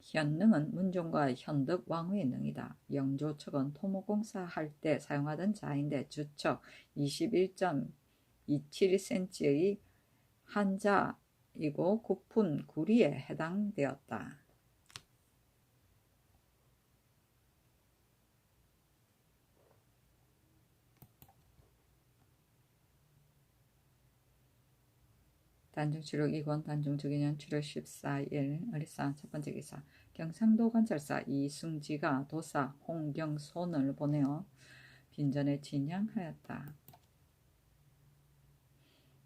현능은 문종과 현덕 왕후의 능이다. 영조척은 토목공사 할 때 사용하던 자인데 주척 21.272cm의 한자이고 구품 구리에 해당되었다. 단중치록 2권 단중주기년 7월 14일 을사 첫번째 기사 경상도 관찰사 이승지가 도사 홍경손을 보내어 빈전에 진양하였다.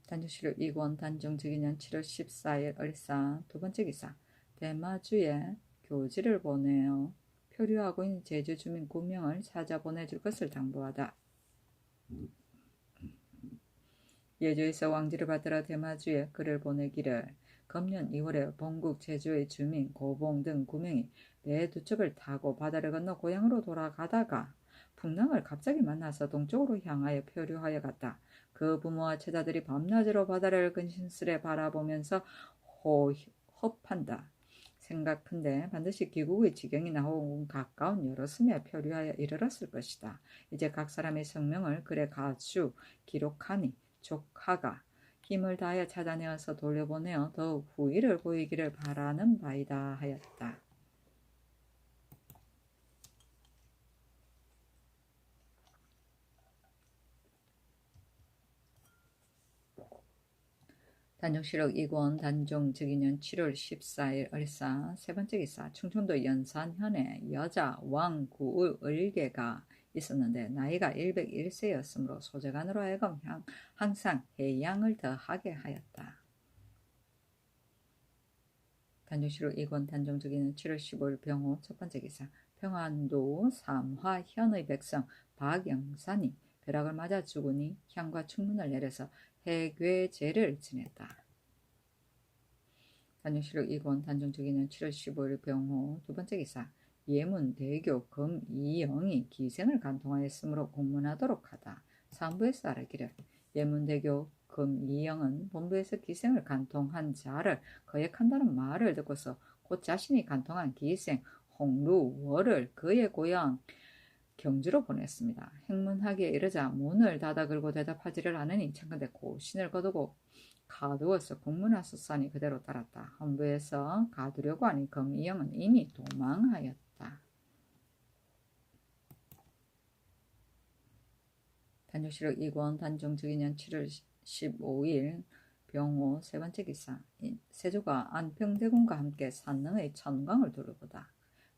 단중치록 2권 단중주기년 7월 14일 을사 두번째 기사 대마주에 교지를 보내어 표류하고 있는 제주 주민 9명을 찾아보내줄 것을 당부하다. 예주에서 왕지를 받들어 대마주에 글을 보내기를 금년 2월에 본국 제주의 주민 고봉 등 9명이 배 2척을 타고 바다를 건너 고향으로 돌아가다가 풍랑을 갑자기 만나서 동쪽으로 향하여 표류하여 갔다. 그 부모와 처자들이 밤낮으로 바다를 근심스레 바라보면서 호흡한다. 생각컨대 반드시 귀국의 지경이 나오고 가까운 여러 섬에 표류하여 이르렀을 것이다. 이제 각 사람의 성명을 글에 가주 기록하니 조카가 힘을 다하여 찾아내어서 돌려보내어 더욱 후의를 보이기를 바라는 바이다 하였다. 단종시록 2권 단종즉위년 7월 14일 을사 세번째 기사 충청도 연산현에 여자 왕구의 을계가 있었는데 나이가 101세였으므로 소재간으로 하여금 항상 해양을 더하게 하였다. 단종시록 2권 단종즉위년 7월 15일 병호 첫번째 기사 평안도 삼화현의 백성 박영산이 벼락을 맞아 죽으니 향과 충문을 내려서 해괴제를 지냈다. 단종시록 2권 단종즉위년 7월 15일 병호 두번째 기사 예문대교 금이영이 기생을 간통하였으므로 공문하도록 하다. 상부에서 알기를 예문대교 금이영은 본부에서 기생을 간통한 자를 거역한다는 말을 듣고서 곧 자신이 간통한 기생 홍루월을 그의 고향 경주로 보냈습니다. 행문하기에 이르자 문을 닫아 걸고 대답하지를 않으니 창건대 고신을 거두고 가두어서 국문하수산이 그대로 따랐다. 헌부에서 가두려고 하니 금이영은 이미 도망하였다. 단종시록 2권 단종즉위년 7월 15일 병호 세번째 기사 세조가 안평대군과 함께 산릉의 천광을 두르보다.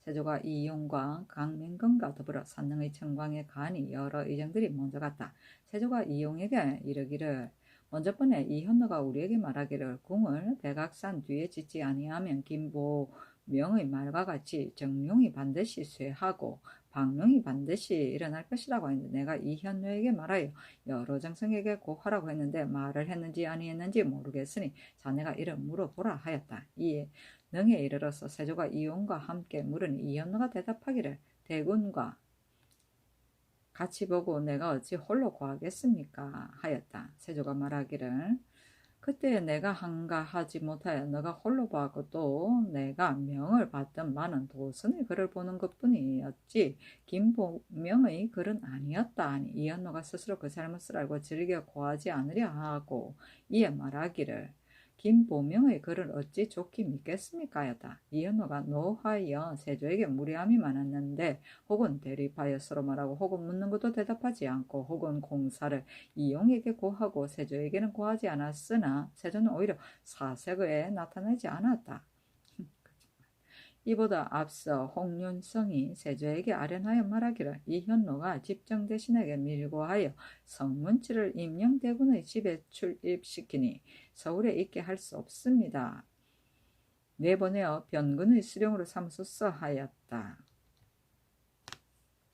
세조가 이용과 강맹건과 더불어 산릉의 천광에 가니 여러 의정들이 먼저 갔다. 세조가 이용에게 이르기를 먼저번에 이현노가 우리에게 말하기를 궁을 백악산 뒤에 짓지 아니하면 김보명의 말과 같이 정룡이 반드시 쇠하고 방룡이 반드시 일어날 것이라고 했는데 내가 이현노에게 말하여 여러 장성에게 고하라고 했는데 말을 했는지 아니했는지 모르겠으니 자네가 이를 물어보라 하였다. 이에 능에 이르러서 세조가 이용과 함께 물으니 이현노가 대답하기를 대군과 같이 보고 내가 어찌 홀로 고하겠습니까 하였다. 세조가 말하기를 그때 내가 한가하지 못하여 너가 홀로 보았고 또 내가 명을 받던 많은 도선의 글을 보는 것뿐이었지 김보명의 글은 아니었다 하니 이현노가 스스로 그 잘못을 알고 즐겨 고하지 않으려 하고 이에 말하기를 김보명의 글을 어찌 좋게 믿겠습니까 하였다. 이현노가 노하여 세조에게 무례함이 많았는데 혹은 대립하여 서로 말하고 혹은 묻는 것도 대답하지 않고 혹은 공사를 이용에게 고하고 세조에게는 고하지 않았으나 세조는 오히려 사색에 나타나지 않았다. 이보다 앞서 홍윤성이 세조에게 아련하여 말하기를 이현노가 집정 대신에게 밀고하여 성문치를 임영대군의 집에 출입시키니 서울에 있게 할 수 없습니다. 내보내어 변근의 수령으로 삼소서 하였다.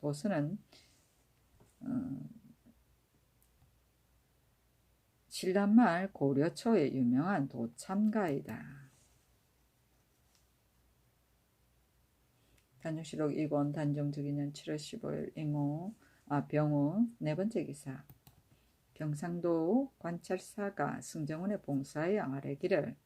도서는 신라말 고려초의 유명한 도참가이다. 단종실록 2권 단종특위년 7월 15일 병우 네 번째 기사. 경상도 관찰사가 승정원의 봉사에 아뢰기를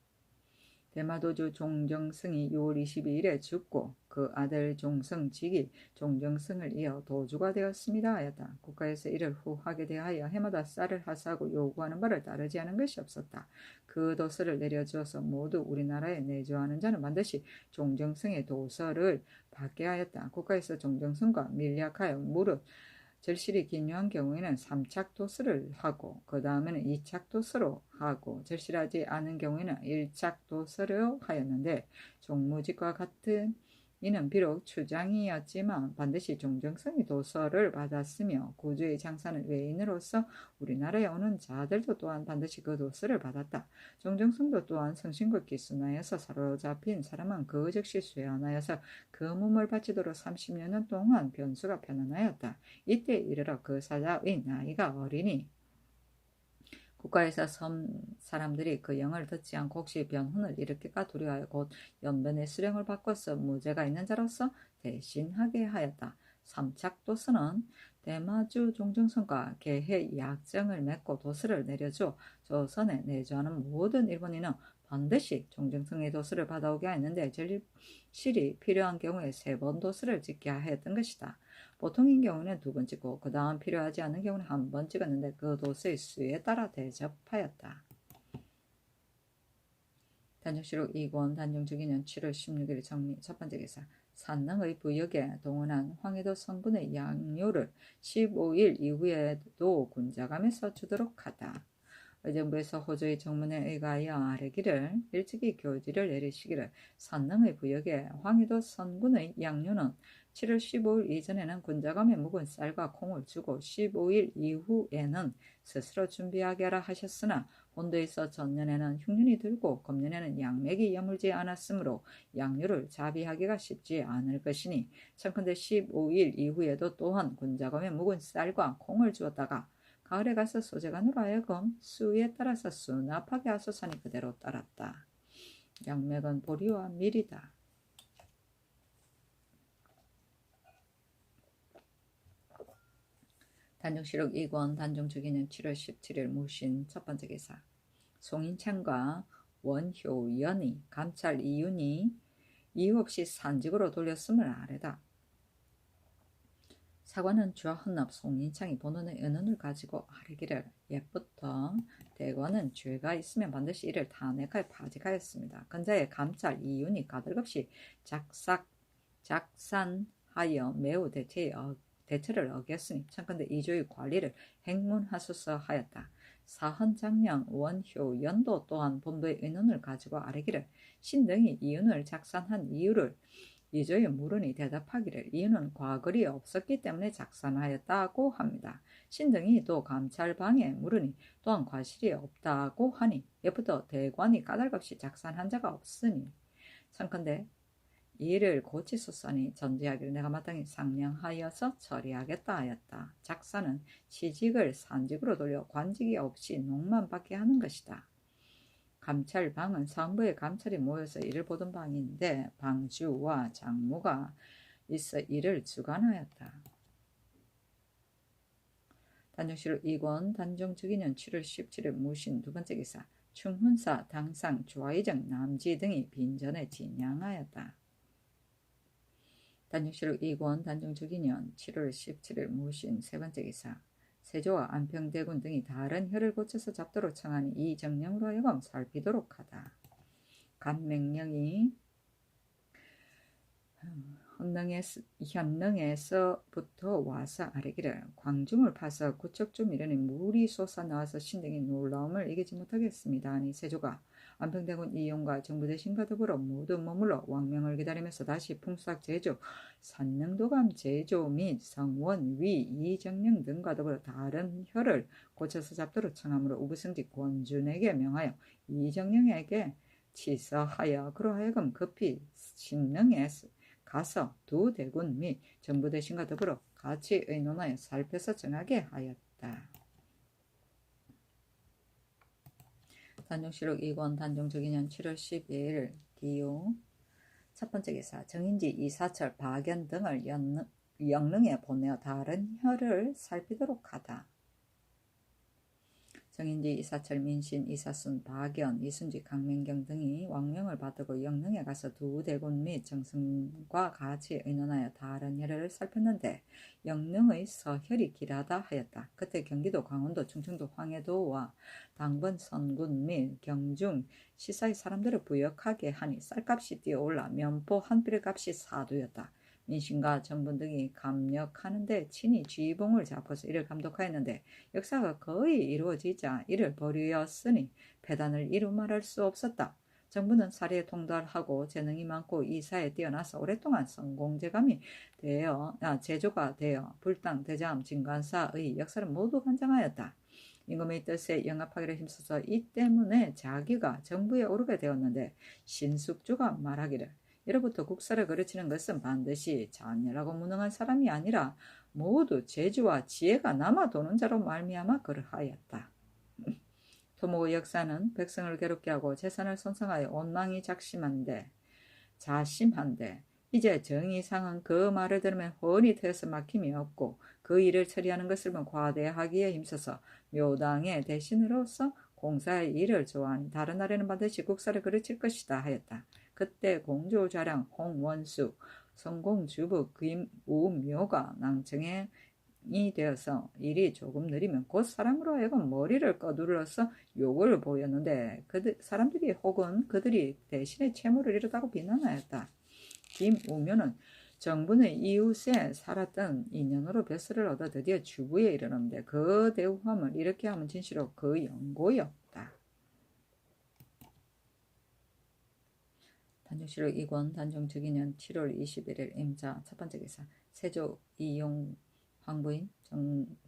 대마도주 종정승이 6월 22일에 죽고 그 아들 종성직이 종정승을 이어 도주가 되었습니다 하였다. 국가에서 이를 후하게 대하여 해마다 쌀을 하사하고 요구하는 바를 따르지 않은 것이 없었다. 그 도서를 내려주어서 모두 우리나라에 내조하는 자는 반드시 종정승의 도서를 받게 하였다. 국가에서 종정승과 밀약하여 무릇 절실히 긴요한 경우에는 3착 도서를 하고 그 다음에는 2착 도서로 하고 절실하지 않은 경우에는 1착 도서로 하였는데 종무직과 같은 이는 비록 추장이었지만 반드시 종정성의 도서를 받았으며 구주의 장사는 외인으로서 우리나라에 오는 자들도 또한 반드시 그 도서를 받았다. 종정성도 또한 성신국기 순하여서 사로잡힌 사람은 그 즉시 수행하여서 그 몸을 바치도록 30년 동안 변수가 편안하였다. 이때 이르러 그 사자의 나이가 어리니 국가에서 섬 사람들이 그 영을 듣지 않고 혹시 변혼을 일으킬까 두려워하여 곧 연변의 수령을 바꿔서 무죄가 있는 자로서 대신하게 하였다. 3착 도서는 대마주 종정성과 계해 약정을 맺고 도서를 내려줘 조선에 내조하는 모든 일본인은 반드시 종정성의 도서를 받아오게 하였는데 절실히 필요한 경우에 3번 도서를 찍게 하였던 것이다. 보통인 경우는 2번 찍고 그 다음 필요하지 않은 경우는 1번 찍었는데 그 도서의 수에 따라 대접하였다. 단종실록 2권 단종주기년 7월 16일 정리. 첫 번째 기사. 산능의 부역에 동원한 황해도 선군의 양료를 15일 이후에도 군자감에서 주도록 하다. 의정부에서 호주의 정문에 의가하여 아뢰기를 일찍이 교지를 내리시기를 산능의 부역에 황해도 선군의 양료는 7월 15일 이전에는 군자감에 묵은 쌀과 콩을 주고 15일 이후에는 스스로 준비하게 하라 하셨으나 본도에서 전년에는 흉년이 들고 금년에는 양맥이 여물지 않았으므로 양료를 자비하기가 쉽지 않을 것이니 청컨대 15일 이후에도 또한 군자감에 묵은 쌀과 콩을 주었다가 가을에 가서 소재간으로 하여금 수에 따라서 수납하게 하소서니 그대로 따랐다. 양맥은 보리와 밀이다. 단종실록 2권 단종주기년 7월 17일 무신 첫 번째 기사. 송인창과 원효연이 감찰 이윤이 이유 없이 산직으로 돌렸음을 아뢰다. 사관은 주와 헌납 송인창이 본원의 은원을 가지고 아뢰기를 옛부터 대관은 죄가 있으면 반드시 이를 탄핵하여 파직하였습니다. 근자의 감찰 이윤이 가들없이 작산하여 매우 대체를 어겼으니 청컨대 이조의 관리를 행문하소서 하였다. 사헌장령 원효연도 또한 본도의 의논을 가지고 아뢰기를 신등이 이윤을 작산한 이유를 이조의 물은이 대답하기를 이유는 과거리 없었기 때문에 작산하였다고 합니다. 신등이 또 감찰방에 물으니 또한 과실이 없다고 하니 예부터 대관이 까닭없이 작산한 자가 없으니 청컨대 이를 고치소서니 전제하기를 내가 마땅히 상명하여서 처리하겠다 하였다. 작사는 시직을 산직으로 돌려 관직이 없이 농만 받게 하는 것이다. 감찰방은 사헌부의 감찰이 모여서 이를 보던 방인데 방주와 장무가 있어 이를 주관하였다. 단종실록 2권 단종주기년 7월 17일 무신 두 번째 기사. 충훈사 당상 조아이정 남지 등이 빈전에 진양하였다. 단종실록 2권 단종주기년 7월 17일 무신 세 번째 기사. 세조와 안평대군 등이 다른 혀를 고쳐서 잡도록 청하니 이 정령으로 하여금 살피도록 하다. 간맹령이 현능에서부터 와서 아뢰기를 광중을 파서 구척 좀 이르니 물이 솟아 나와서 신등이 놀라움을 이기지 못하겠습니다. 아니 세조가 안평대군 이용과 정부대신과 더불어 모두 머물러 왕명을 기다리면서 다시 풍수학 제조, 산능도감 제조 및 성원, 위, 이정령 등과 더불어 다른 혀를 고쳐서 잡도록 청함으로 우부성직 권준에게 명하여 이정령에게 치서하여 그로 하여금 급히 신능에 가서 두 대군 및 정부대신과 더불어 같이 의논하여 살펴서 정하게 하였다. 단종실록 2권 단종주기년 7월 12일 기호 첫 번째 기사, 정인지, 이사철, 박연 등을 영릉에 보내어 다른 혀를 살피도록 하다. 정인지, 이사철, 민신, 이사순, 박연, 이순지, 강맹경 등이 왕명을 받들고 영릉에 가서 두 대군 및 정승과 같이 의논하여 다른 혈을 살폈는데 영릉의 서혈이 길하다 하였다. 그때 경기도, 강원도, 충청도, 황해도와 당번, 선군 및 경중, 시사의 사람들을 부역하게 하니 쌀값이 뛰어올라 면포 한 필값이 4두였다. 민신과 정분 등이 감력하는데 친히 쥐봉을 잡아서 이를 감독하였는데 역사가 거의 이루어지자 이를 벌이었으니 패단을 이루 말할 수 없었다. 정부는 사리에 통달하고 재능이 많고 이사에 뛰어나서 오랫동안 성공재감이 제조가 되어 불당, 대자암, 진관사의 역사를 모두 관장하였다. 임금의 뜻에 영합하기를 힘써서 이 때문에 자기가 정부에 오르게 되었는데 신숙주가 말하기를 이로부터 국사를 가르치는 것은 반드시 잔열하고 무능한 사람이 아니라 모두 재주와 지혜가 남아 도는 자로 말미암아 그러하였다. 토목의 역사는 백성을 괴롭게 하고 재산을 손상하여 원망이 자심한데 이제 정의상은 그 말을 들으면 훤히 트여서 막힘이 없고 그 일을 처리하는 것을 과대하기에 힘써서 묘당의 대신으로서 공사의 일을 좋아하니 다른 날에는 반드시 국사를 가르칠 것이다 하였다. 그때 공조자랑 홍원수, 성공주부 김우묘가 낭청이 되어서 일이 조금 느리면 곧 사람으로 하여금 머리를 거둘러서 욕을 보였는데 사람들이 혹은 그들이 대신에 채무를 이루다고 비난하였다. 김우묘는 정분의 이웃에 살았던 인연으로 벼슬을 얻어 드디어 주부에 이르는데 그 대우함을 이렇게 하면 진실로 그 연고였다. 단종실록 2권 단종 즉위년 7월 21일 임자 첫 번째 기사 세조 이용 황부인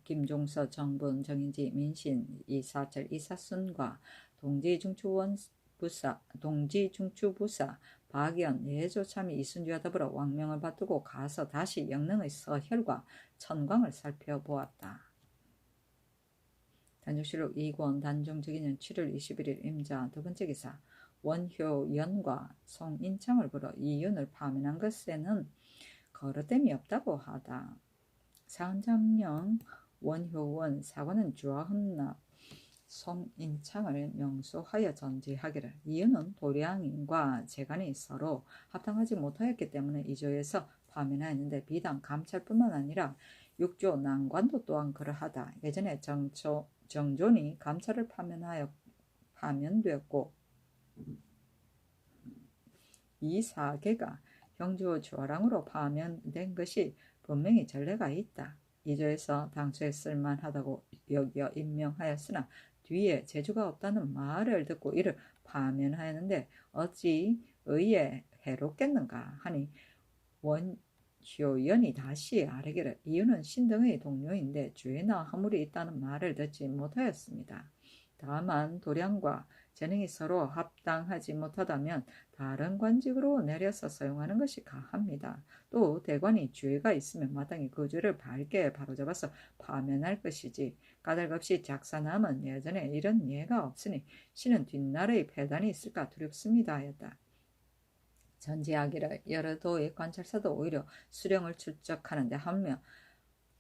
김종서 정분 정인지 민신 이사철 이사순과 동지중추부사 박연 예조참이 이순주와 더불어 왕명을 받들고 가서 다시 영릉의 서혈과 천광을 살펴보았다. 단종실록 2권 단종 즉위년 7월 21일 임자 두 번째 기사 원효연과 송인창을 불러 이윤을 파면한 것에는 거릇됨이 없다고 하다. 사헌장령 원효원 사관은 주화헌납 송인창을 명소하여 전지하기를 이윤은 도량인과 재간이 서로 합당하지 못하였기 때문에 이조에서 파면하였는데 비단 감찰뿐만 아니라 육조 난관도 또한 그러하다. 예전에 정존이 감찰을 파면되었고 이 사계가 형조 조랑으로 파면된 것이 분명히 전례가 있다. 이조에서 당초에 쓸만하다고 여겨 임명하였으나 뒤에 재주가 없다는 말을 듣고 이를 파면하였는데 어찌 의에 해롭겠는가 하니 원효연이 다시 아뢰기를 이유는 신등의 동료인데 죄나 허물이 있다는 말을 듣지 못하였습니다. 다만 도량과 재능이 서로 합당하지 못하다면 다른 관직으로 내려서 사용하는 것이 가합니다. 또 대관이 죄가 있으면 마땅히 그 죄를 밝게 바로잡아서 파면할 것이지 까닭없이 작사남은 예전에 이런 예가 없으니 신은 뒷날의 패단이 있을까 두렵습니다 하였다. 전지하기를 여러 도의 관찰사도 오히려 수령을 출적하는데 하며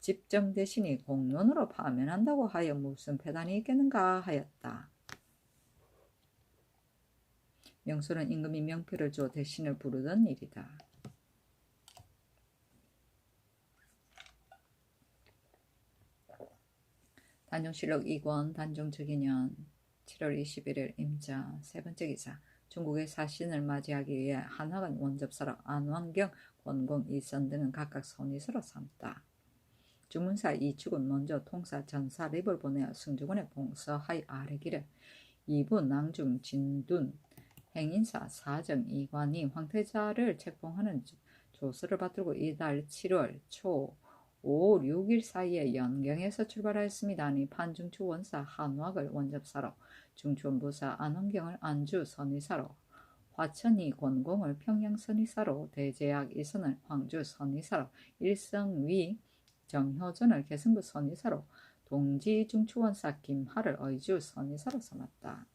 집정 대신이 공론으로 파면한다고 하여 무슨 패단이 있겠는가 하였다. 명소는 임금이 명표를 줘 대신을 부르던 일이다. 단종실록 2권 단종 즉위년 7월 21일 임자 세 번째 기사 중국의 사신을 맞이하기 위해 한학은 원접사로 안왕경, 권공, 이선 등은 각각 선의서로 삼다. 주문사 이축은 먼저 통사 전사립을 보내어 승주군에 봉서하여 아뢰기를 이부 낭중 진둔 행인사 사정 이관이 황태자를 책봉하는 조서를 받들고 이달 7월 초 5, 6일 사이에 연경에서 출발하였습니다. 하니 판중추 원사 한왁을 원접사로 중추원부사 안원경을 안주 선의사로 화천이 권공을 평양 선의사로 대제약 이선을 황주 선의사로 일성위 정효전을 개승부 선의사로 동지중추원사 김하를 의주 선의사로 삼았다.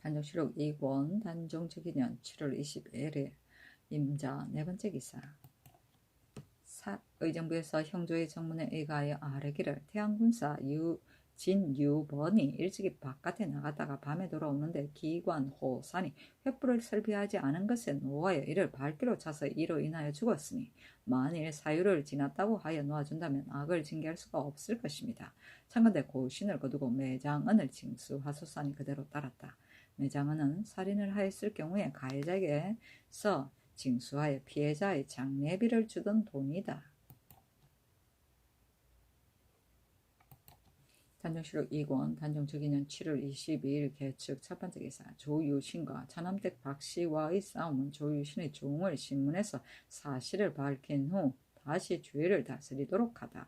단종실록 2권 단종직위년 7월 21일 임자 네 번째 기사. 의정부에서 형조의 정문에 의거하여 아뢰기를 태양군사 진유번이 일찍이 바깥에 나갔다가 밤에 돌아오는데 기관호산이 횃불을 설비하지 않은 것에 노하여 이를 발길로 차서 이로 인하여 죽었으니 만일 사유를 지났다고 하여 놓아준다면 악을 징계할 수가 없을 것입니다. 참건대 고신을 거두고 매장은을 징수하소서니 그대로 따랐다. 매장은은 살인을 하였을 경우에 가해자에게서 징수하여 피해자의 장례비를 주던 돈이다. 단종실록 2권 단종직위년 7월 22일 개측 첫 번째 기사. 조유신과 차남댁 박씨와의 싸움은 조유신의 종을 신문해서 사실을 밝힌 후 다시 주위를 다스리도록 하다.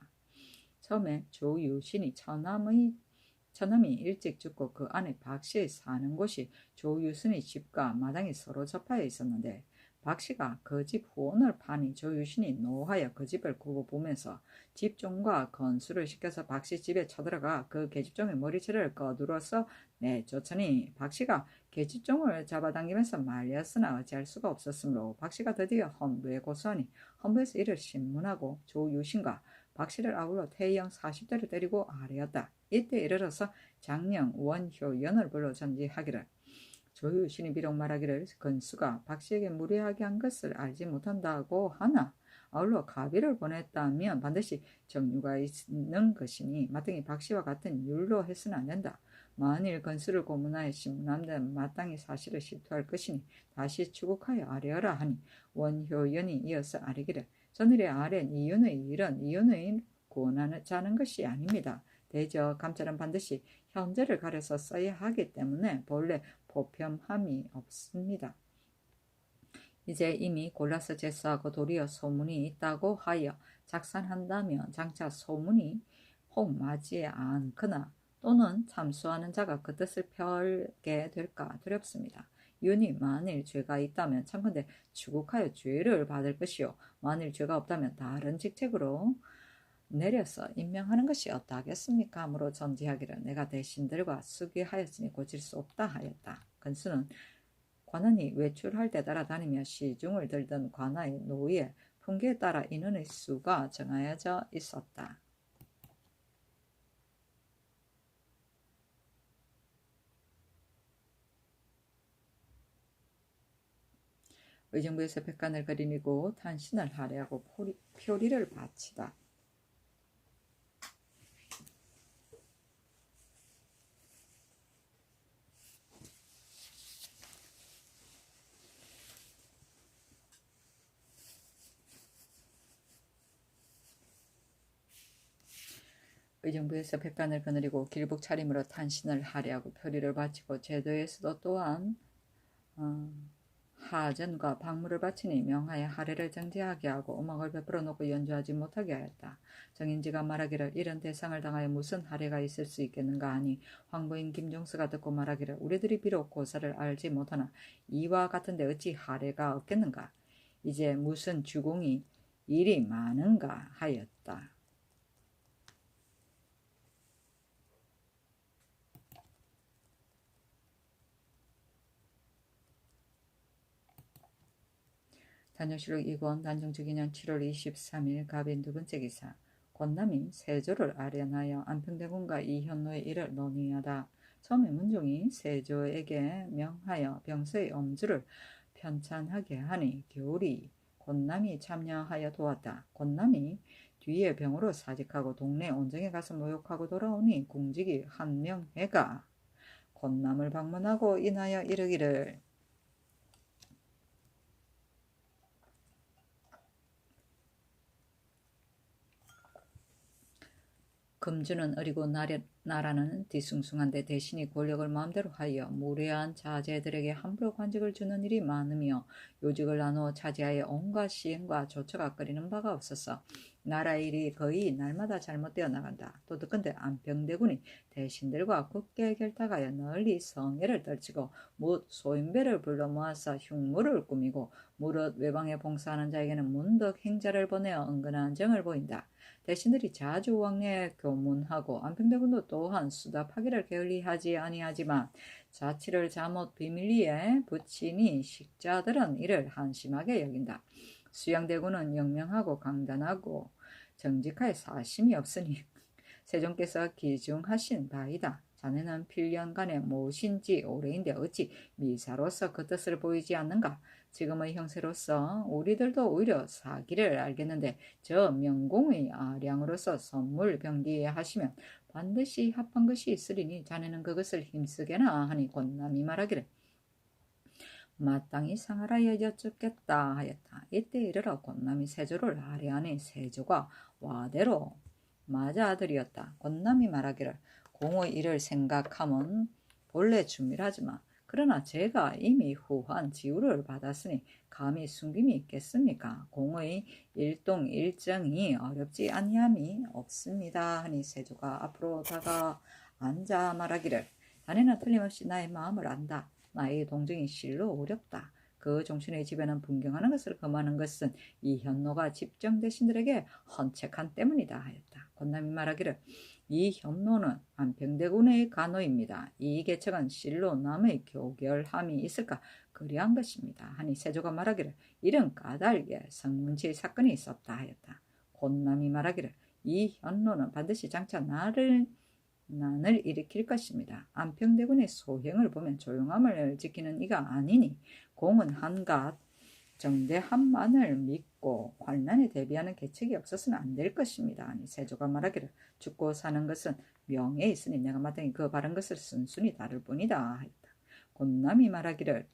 처음에 조유신이 처남이 일찍 죽고 그 안에 박씨의 사는 곳이 조유신의 집과 마당이 서로 접하여 있었는데 박씨가 그 집 후원을 파니 조유신이 노하여 그 집을 구고 보면서 집종과 건수를 시켜서 박씨 집에 쳐들어가 그 계집종의 머리채를 거두어서 내쫓으니 박씨가 계집종을 잡아당기면서 말렸으나 어찌할 수가 없었으므로 박씨가 드디어 헌부에 고소하니 헌부에서 이를 신문하고 조유신과 박씨를 아울러 태영 40대를 때리고 아뢰었다. 이때 이르러서 장령 원효연을 불러 전지하기를 조유신이 비록 말하기를 건수가 박씨에게 무례하게 한 것을 알지 못한다고 하나 아울러 가비를 보냈다면 반드시 정유가 있는 것이니 마땅히 박씨와 같은 율로 해서는 안 된다. 만일 건수를 고문하여 신문한다면 마땅히 사실을 실토할 것이니 다시 추국하여 아뢰어라 하니 원효연이 이어서 아뢰기를 전일에 아랜 이윤의 일은 이윤의 구원하자는 것이 아닙니다. 대저 감찰은 반드시 현재를 가려서 써야 하기 때문에 본래 보편함이 없습니다. 이제 이미 골라서 제수하고 도리어 소문이 있다고 하여 작산한다면 장차 소문이 혹 맞지 않거나 또는 참수하는 자가 그 뜻을 펴게 될까 두렵습니다. 윤이 만일 죄가 있다면 참건대 추국하여 죄를 받을 것이요 만일 죄가 없다면 다른 직책으로 내려서 임명하는 것이 어떠하겠습니까? 하므로 전지하기를 내가 대신들과 수기하였으니 고칠 수 없다 하였다. 건수는 관원이 외출할 때 따라다니며 시중을 들던 관아의 노위에 풍기에 따라 인원의 수가 정하여져 있었다. 의정부에서 백관을 그리고 탄신을 할애하고 표리를 바치다. 의정부에서 백관을 거느리고 길복 차림으로 탄신을 할애하고 표리를 바치고 제도에서도 또한 하전과 박물을 바치니 명하여 할애를 정지하게 하고 음악을 베풀어 놓고 연주하지 못하게 하였다. 정인지가 말하기를 이런 대상을 당하여 무슨 할애가 있을 수 있겠는가 하니 황부인 김종수가 듣고 말하기를 우리들이 비록 고사를 알지 못하나 이와 같은데 어찌 할애가 없겠는가. 이제 무슨 주공이 일이 많은가 하였다. 단종실록 2권 단종직위년 7월 23일 갑인 두 번째 기사. 권남이 세조를 아련하여 안평대군과 이현노의 일을 논의하다. 처음에 문종이 세조에게 명하여 병서의 엄주를 편찬하게 하니 겨울이 권남이 참여하여 도왔다. 권남이 뒤에 병으로 사직하고 동네 온정에 가서 모욕하고 돌아오니 궁직이 한명회가 권남을 방문하고 인하여 이르기를 금주는 어리고 나라는 뒤숭숭한데 대신이 권력을 마음대로 하여 무례한 자제들에게 함부로 관직을 주는 일이 많으며 요직을 나누어 차지하여 온갖 시행과 조처가 끓이는 바가 없어서 나라의 일이 거의 날마다 잘못되어 나간다. 또 듣건대 안평대군이 대신들과 굳게 결탁하여 널리 성애를 떨치고 못 소인배를 불러 모아서 흉물을 꾸미고 무릇 외방에 봉사하는 자에게는 문득 행자를 보내어 은근한 정을 보인다. 대신들이 자주 왕래에 교문하고 안평대군도 또한 수답하기를 게을리하지 아니하지만 자치를 잘못 비밀리에 붙이니 식자들은 이를 한심하게 여긴다. 수양대군은 영명하고 강단하고 정직하에 사심이 없으니 세종께서 기중하신 바이다. 자네는 필년간에 모신지 오래인데 어찌 미사로서 그 뜻을 보이지 않는가? 지금의 형세로서 우리들도 오히려 사기를 알겠는데 저 명공의 아량으로서 선물 병기에 하시면 반드시 합한 것이 있으리니 자네는 그것을 힘쓰게나 하니 권남이 말하기를 마땅히 상하라여 여쭙겠다 하였다. 이때 이르러 권남이 세조를 아뢰하니 세조가 와대로 맞아들이었다. 권남이 말하기를 공의 일을 생각하면 본래 준비하지마. 그러나 제가 이미 후한 지우를 받았으니 감히 숨김이 있겠습니까? 공의 일동 일정이 어렵지 아니함이 없습니다. 하니 세조가 앞으로 다가 앉아 말하기를 자네는 틀림없이 나의 마음을 안다. 나의 동정이 실로 어렵다. 그 종신의 집에는 분경하는 것을 금하는 것은 이 현노가 집정대신들에게 헌책한 때문이다 하였다. 권남이 말하기를 이 현노는 안평대군의 간호입니다. 이 계책은 실로 남의 교결함이 있을까 그리한 것입니다. 하니 세조가 말하기를 이런 까닭에 성문치의 사건이 있었다 하였다. 권남이 말하기를 이 현노는 반드시 장차 난을 일으킬 것입니다. 안평대군의 소행을 보면 조용함을 지키는 이가 아니니 공은 한갓 정대함만을 믿고 환난에 대비하는 계책이 없어서는 안 될 것입니다. 아니 세조가 말하기를 죽고 사는 것은 명에 있으니 내가 마땅히 그 바른 것을 순순히 다룰 뿐이다 하였다. 권남이 말하기를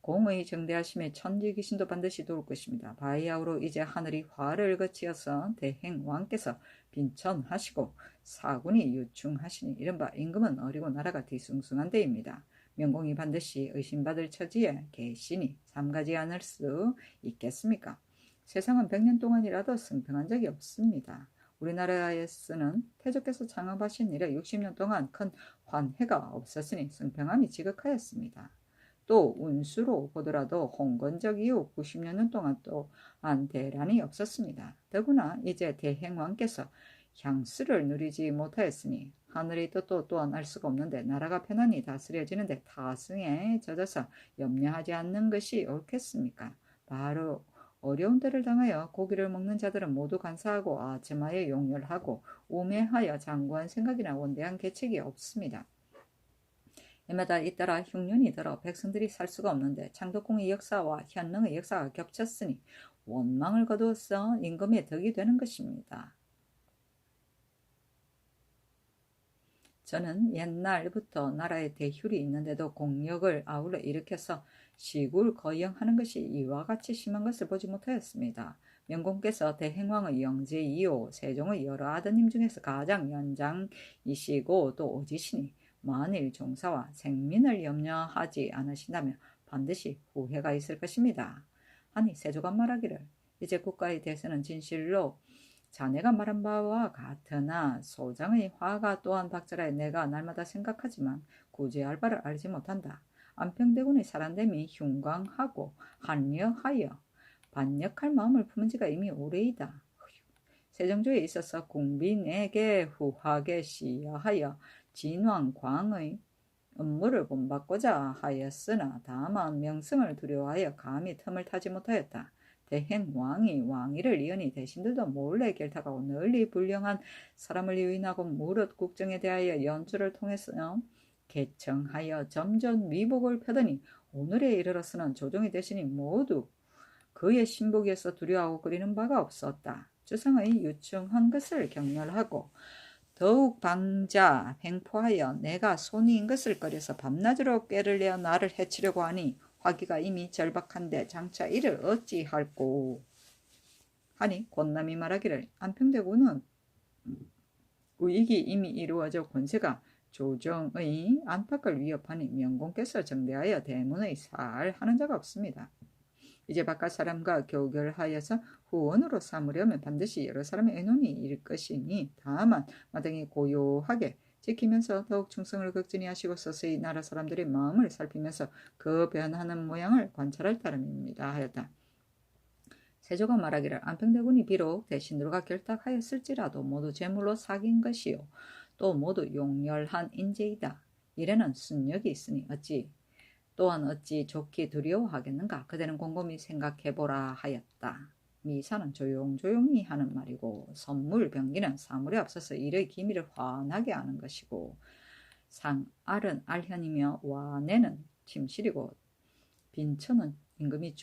공의 정대하심에 천지 귀신도 반드시 도울 것입니다. 바이아우로 이제 하늘이 화를 거치어서 대행왕께서 빈천하시고 사군이 유충하시니 이른바 임금은 어리고 나라가 뒤숭숭한 데입니다. 명공이 반드시 의심받을 처지에 계시니 삼가지 않을 수 있겠습니까? 세상은 100년 동안이라도 승평한 적이 없습니다. 우리나라에서는 태조께서 창업하신 이래 60년 동안 큰 환해가 없었으니 승평함이 지극하였습니다. 또 운수로 보더라도 홍건적 이후 90년 동안 또한 대란이 없었습니다. 더구나 이제 대행왕께서 향수를 누리지 못하였으니 하늘의 뜻도 또한 알 수가 없는데 나라가 편안히 다스려지는데 타승에 젖어서 염려하지 않는 것이 옳겠습니까? 바로 어려운 때를 당하여 고기를 먹는 자들은 모두 간사하고 아첨하여 용렬하고 우매하여 장구한 생각이나 원대한 계책이 없습니다. 이마다 잇따라 흉년이 들어 백성들이 살 수가 없는데 창덕궁의 역사와 현능의 역사가 겹쳤으니 원망을 거두어서 임금의 덕이 되는 것입니다. 저는 옛날부터 나라에 대휴리 있는데도 공력을 아울러 일으켜서 시굴 거영하는 것이 이와 같이 심한 것을 보지 못하였습니다. 명공께서 대행왕의 영제 2호 세종의 여러 아드님 중에서 가장 연장이시고 또 오지시니 만일 종사와 생민을 염려하지 않으신다면 반드시 후회가 있을 것입니다. 하니 세조가 말하기를 이제 국가의 대세는 진실로 자네가 말한 바와 같으나 소장의 화가 또한 박절하여 내가 날마다 생각하지만 구제할 바를 알지 못한다. 안평대군의 살안됨이 흉광하고 한려하여 반역할 마음을 품은 지가 이미 오래이다. 세종조에 있어서 국민에게 후하게 시여하여 진왕광의 업무를 본받고자 하였으나 다만 명성을 두려워하여 감히 틈을 타지 못하였다. 대행왕이 왕위를 이으니 대신들도 몰래 결탁하고 널리 불량한 사람을 유인하고 무릇 국정에 대하여 연주를 통해서 개청하여 점점 위복을 펴더니 오늘에 이르러서는 조정의 대신이 모두 그의 신복이어서 두려워하고 그리는 바가 없었다. 주상의 유충한 것을 경멸하고 더욱 방자 횡포하여 내가 손이인 것을 꺼려서 밤낮으로 꾀를 내어 나를 해치려고 하니 화기가 이미 절박한데 장차 이를 어찌할꼬 하니 권남이 말하기를 안평대군은 우익이 이미 이루어져 권세가 조정의 안팎을 위협하니 명공께서 정대하여 대문의 살 하는 자가 없습니다. 이제 바깥 사람과 교결하여서 후원으로 삼으려면 반드시 여러 사람의 의논이 일 것이니 다만 마땅히 고요하게 지키면서 더욱 충성을 극진히 하시고 서서히 나라 사람들의 마음을 살피면서 그 변하는 모양을 관찰할 따름입니다 하였다. 세조가 말하기를 안평대군이 비록 대신들과 결탁하였을지라도 모두 제물로 사귄 것이요 또 모두 용렬한 인재이다. 이래는 순력이 있으니 또한 어찌 좋게 두려워하겠는가. 그대는 곰곰이 생각해보라 하였다. 미사는 조용조용히 하는 말이고 선물 병기는 사물에 앞서서 일의 기미를 환하게 아는 것이고 상알은 알현이며 와내는 침실이고 빈처는 임금이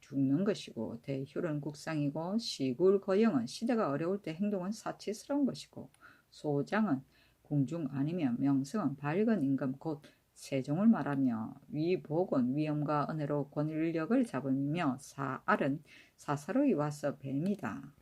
죽는 것이고 대휴는 국상이고 시굴거영은 시대가 어려울 때 행동은 사치스러운 것이고 소장은 궁중 아니며 명성은 밝은 임금 곧 세종을 말하며 위복은 위엄과 은혜로 권력을 잡으며 사알은 사사로이 와서 뱀이다.